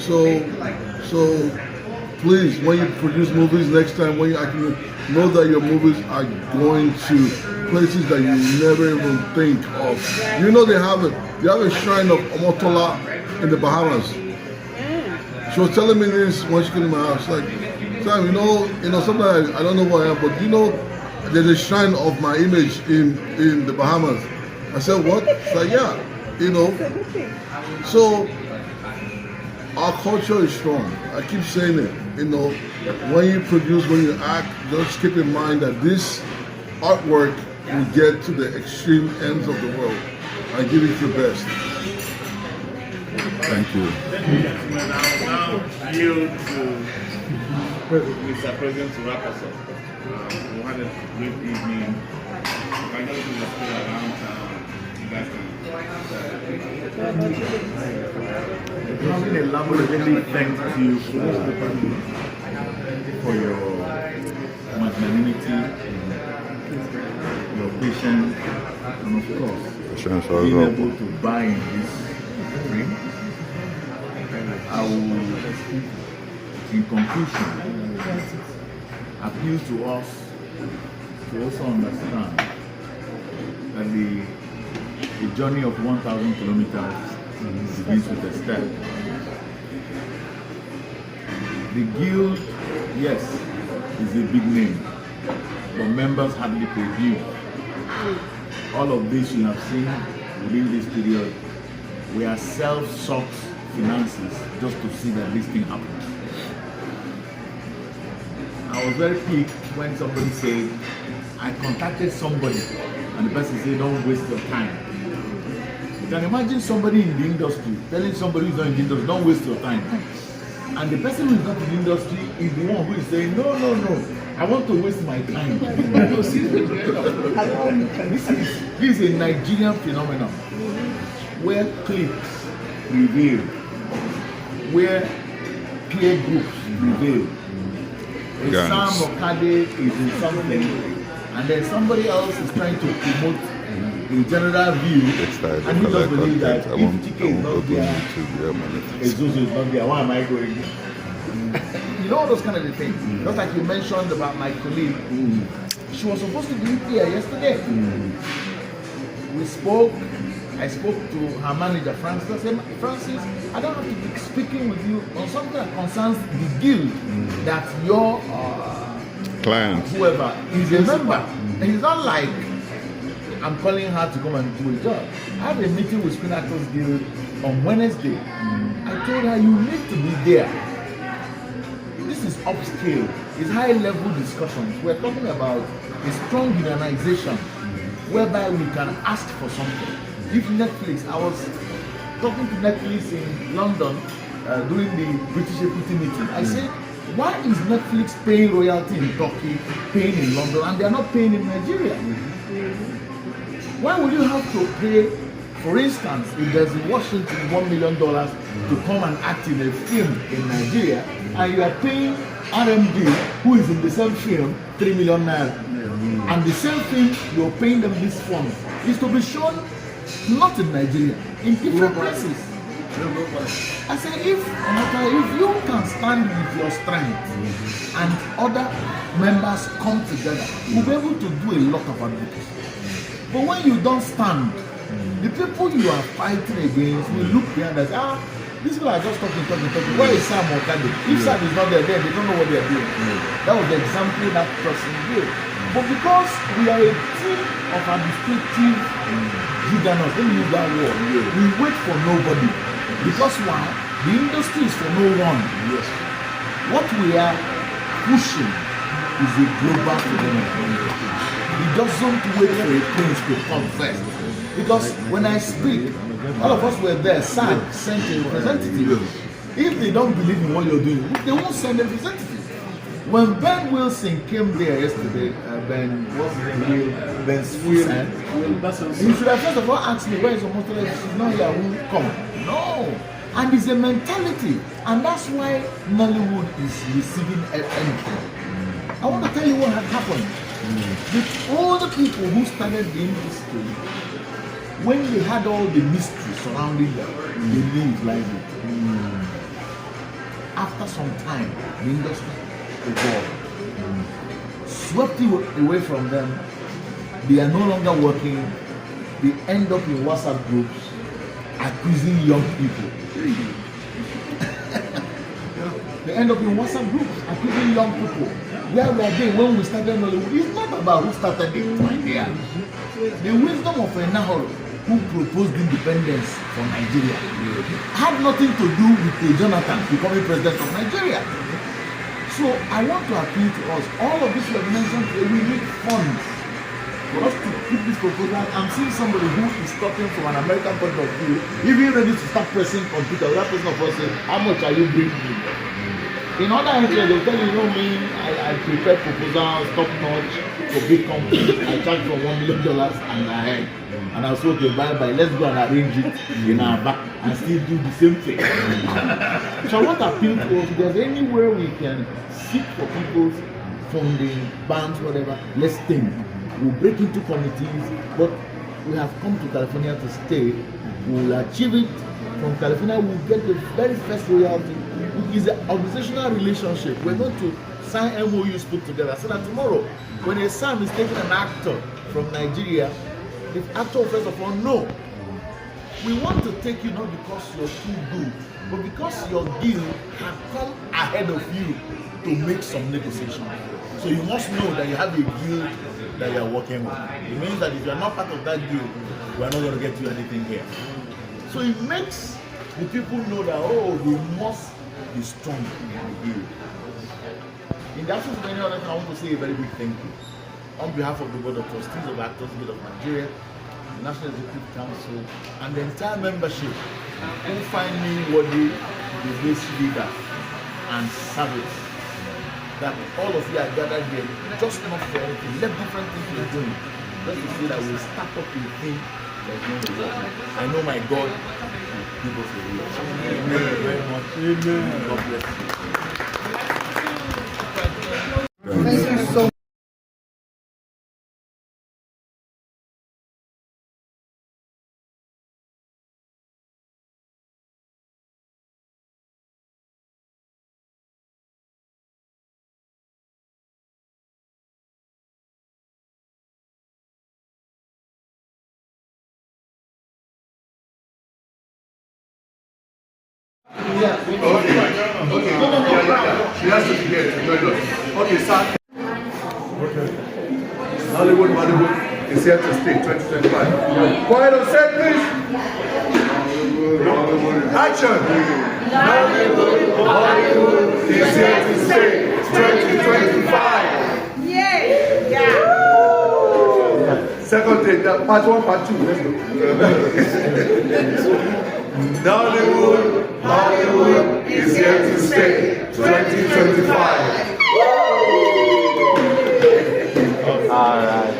So please, when you produce movies next time, I can know that your movies are going to places that you never even think of. They have a shrine of Omotola in the Bahamas. She was telling me this when she came to my house. Like, Sam, sometimes I don't know who I am, but there's a shrine of my image in the Bahamas. I said, what? She's like, yeah, So our culture is strong. I keep saying it. When you produce, when you act, just keep in mind that this artwork will get to the extreme ends of the world and give it your best. Thank you. Thank you, gentlemen. I'll now yield to Mr. President to wrap us up. We had a great evening. If I know you still around town, you guys can. Having elaborately thanked you for your magnanimity, your patience, and of course, being able to buy in this drink. I will, in conclusion, appeal to us to also understand that the journey of 1,000 kilometers begins with a step. The guild, yes, is a big name, but members hardly pay dues. All of this you have seen within this period, we are self-sought finances just to see that this thing happens. I was very piqued when somebody said, I contacted somebody and the person said, don't waste your time. You can imagine somebody in the industry telling somebody who's not in the industry, don't waste your time. And the person who is not in the industry is the one who is saying, no, I want to waste my time. This is a Nigerian phenomenon where cliques prevail, where peer groups prevail. A Sam Okeke is in something, and then somebody else is trying to promote a general view, and he doesn't believe that if Chike is not there, Ezozo is not there, why am I going? You know all those kind of things. Just like you mentioned about my colleague, she was supposed to be here yesterday. We spoke. I spoke to her manager, Francis. I said, Francis, I don't have to be speaking with you on something that concerns the guild that your client, whoever, is a member. And it's not like I'm calling her to come and do a job. I had a meeting with Screen Actors Guild on Wednesday. I told her, you need to be there. This is upscale. It's high-level discussions. We're talking about a strong unionization whereby we can ask for something. If Netflix, I was talking to Netflix in London during the British Equity meeting. I said, why is Netflix paying royalty in Turkey, paying in London, and they are not paying in Nigeria? Why would you have to pay, for instance, if there's in Washington $1 million to come and act in a film in Nigeria, and you are paying RMD, who is in the same film, 3 million naira, and the same thing you're paying them this fund is to be shown not in Nigeria, in different places. I said, if you can stand with your strength and other members come together, we'll be able to do a lot of advocacy. But when you don't stand, the people you are fighting against will look behind and say, these people are just talking. Where is Sam Okeke? If Sam is not there, then they don't know what they are doing. That was the example that person gave. But because we are a team of administrative juggernauts, let me use that word, we wait for nobody. Because why? The industry is for no one. Yes. What we are pushing is a global phenomenon. It doesn't wait for a prince to come first. Because when I speak, all of us were there, SAG sent a representative. If they don't believe in what you're doing, they won't send a representative. When Ben Wilson came there yesterday, Ben Wilson, you should have first of all asked me, where is your motor? She's not here, I won't come. No. And it's a mentality. And that's why Nollywood is receiving anything. I want to tell you what had happened. All the people who started the industry, when they had all the mystery surrounding them, they lived like it. After some time, the industry evolved. Swept away from them. They are no longer working. They end up in WhatsApp groups accusing young people. They end up in WhatsApp groups accusing young people. Where we are there when we started Nollywood, it's not about who started the idea. The wisdom of Anaga, who proposed independence for Nigeria, had nothing to do with Jonathan becoming president of Nigeria. So I want to appeal to us. All of this we have mentioned, we need funds for us to put this these proposals, I'm seeing somebody who is talking from an American point of view, even ready to start pressing computer. That person of course say, how much are you bringing me? In other areas, they'll tell you, you know me, I prepare proposals, top notch for big companies. I charge from $1 million and ahead. And I say, okay, bye, let's go and arrange it in our back and still do the same thing. So I want to appeal to us, if there's anywhere we can seek for people's funding, banks, whatever, let's think. We'll break into committees, but we have come to California to stay. We'll achieve it. From California, we'll get the very first royalty. It is an organizational relationship. We're going to sign MOUs put together so that tomorrow, when a Sam is taking an actor from Nigeria, the actor first of all, no. We want to take you not because you're too good, but because your deal has come ahead of you to make some negotiation. So you must know that you have a deal that you are working with. It means that if you are not part of that deal, we are not going to get you anything here. So it makes the people know that, oh, they must be strong in the deal. In the absence of any other thing, I want to say a very big thank you. On behalf of the Board of Trustees of Actors Guild of Nigeria, the National Executive Council, and the entire membership who find me worthy to be this leader and service. That all of you are gathered here, just not for anything, let different things we're doing. Just to say that we'll start up a thing that's going to work. I know my God will give us a real. Thank you very much. Amen. God bless you. Thank you so much. Okay. She has to be here to join us. Okay, sir. Okay. Hollywood is here to stay 2025. Quiet on set, please. Action. Hollywood is here to stay 2025. Yay! Yeah. Second thing, part 1, part 2. Let's go. Hollywood is here to stay 2025. Alright.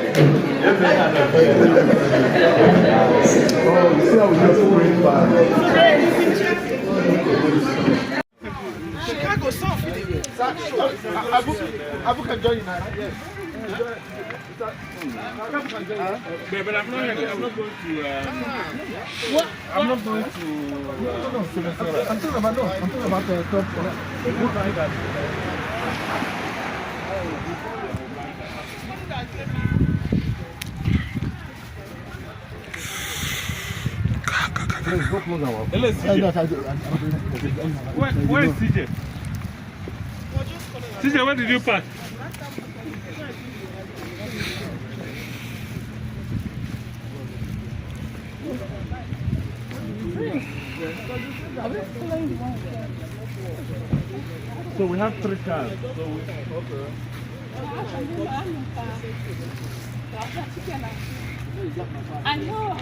Oh, you see how we just went by. Chicago soft. Abu can join you now. Yes. But I'm not going to. What? I'm not going to. I'm talking about the top. Where is CJ? CJ, where did you park? So we have 3 cars. I know.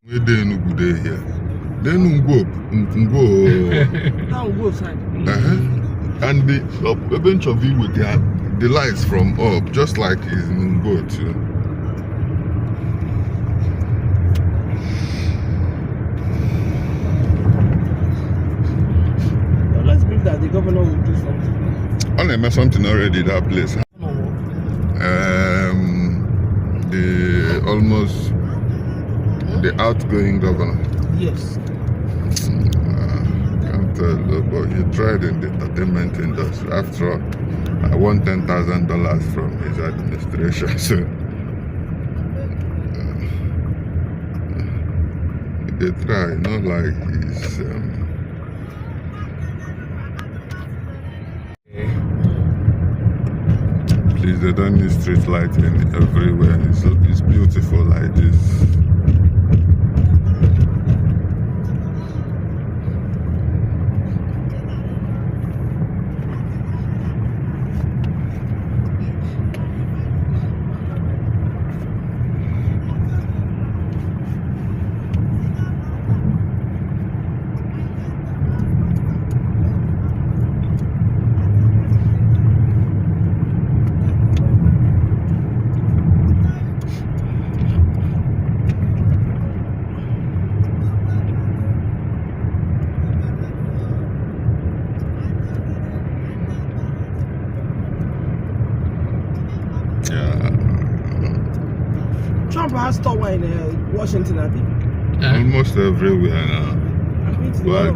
We didn't go there here. Then we go. Now we go side. And a bunch of you with the lights from up, just like in Ngbo too. Let's believe that the governor will do something. I met something already that place. The outgoing governor. Yes. Can't tell, but he tried in the entertainment industry. After all, I won $10,000 from his administration. So they try, not like he's. Please, they don't need street lighting everywhere. It's beautiful like this. somewhere in Washington, I think. Almost everywhere now. I've been to the But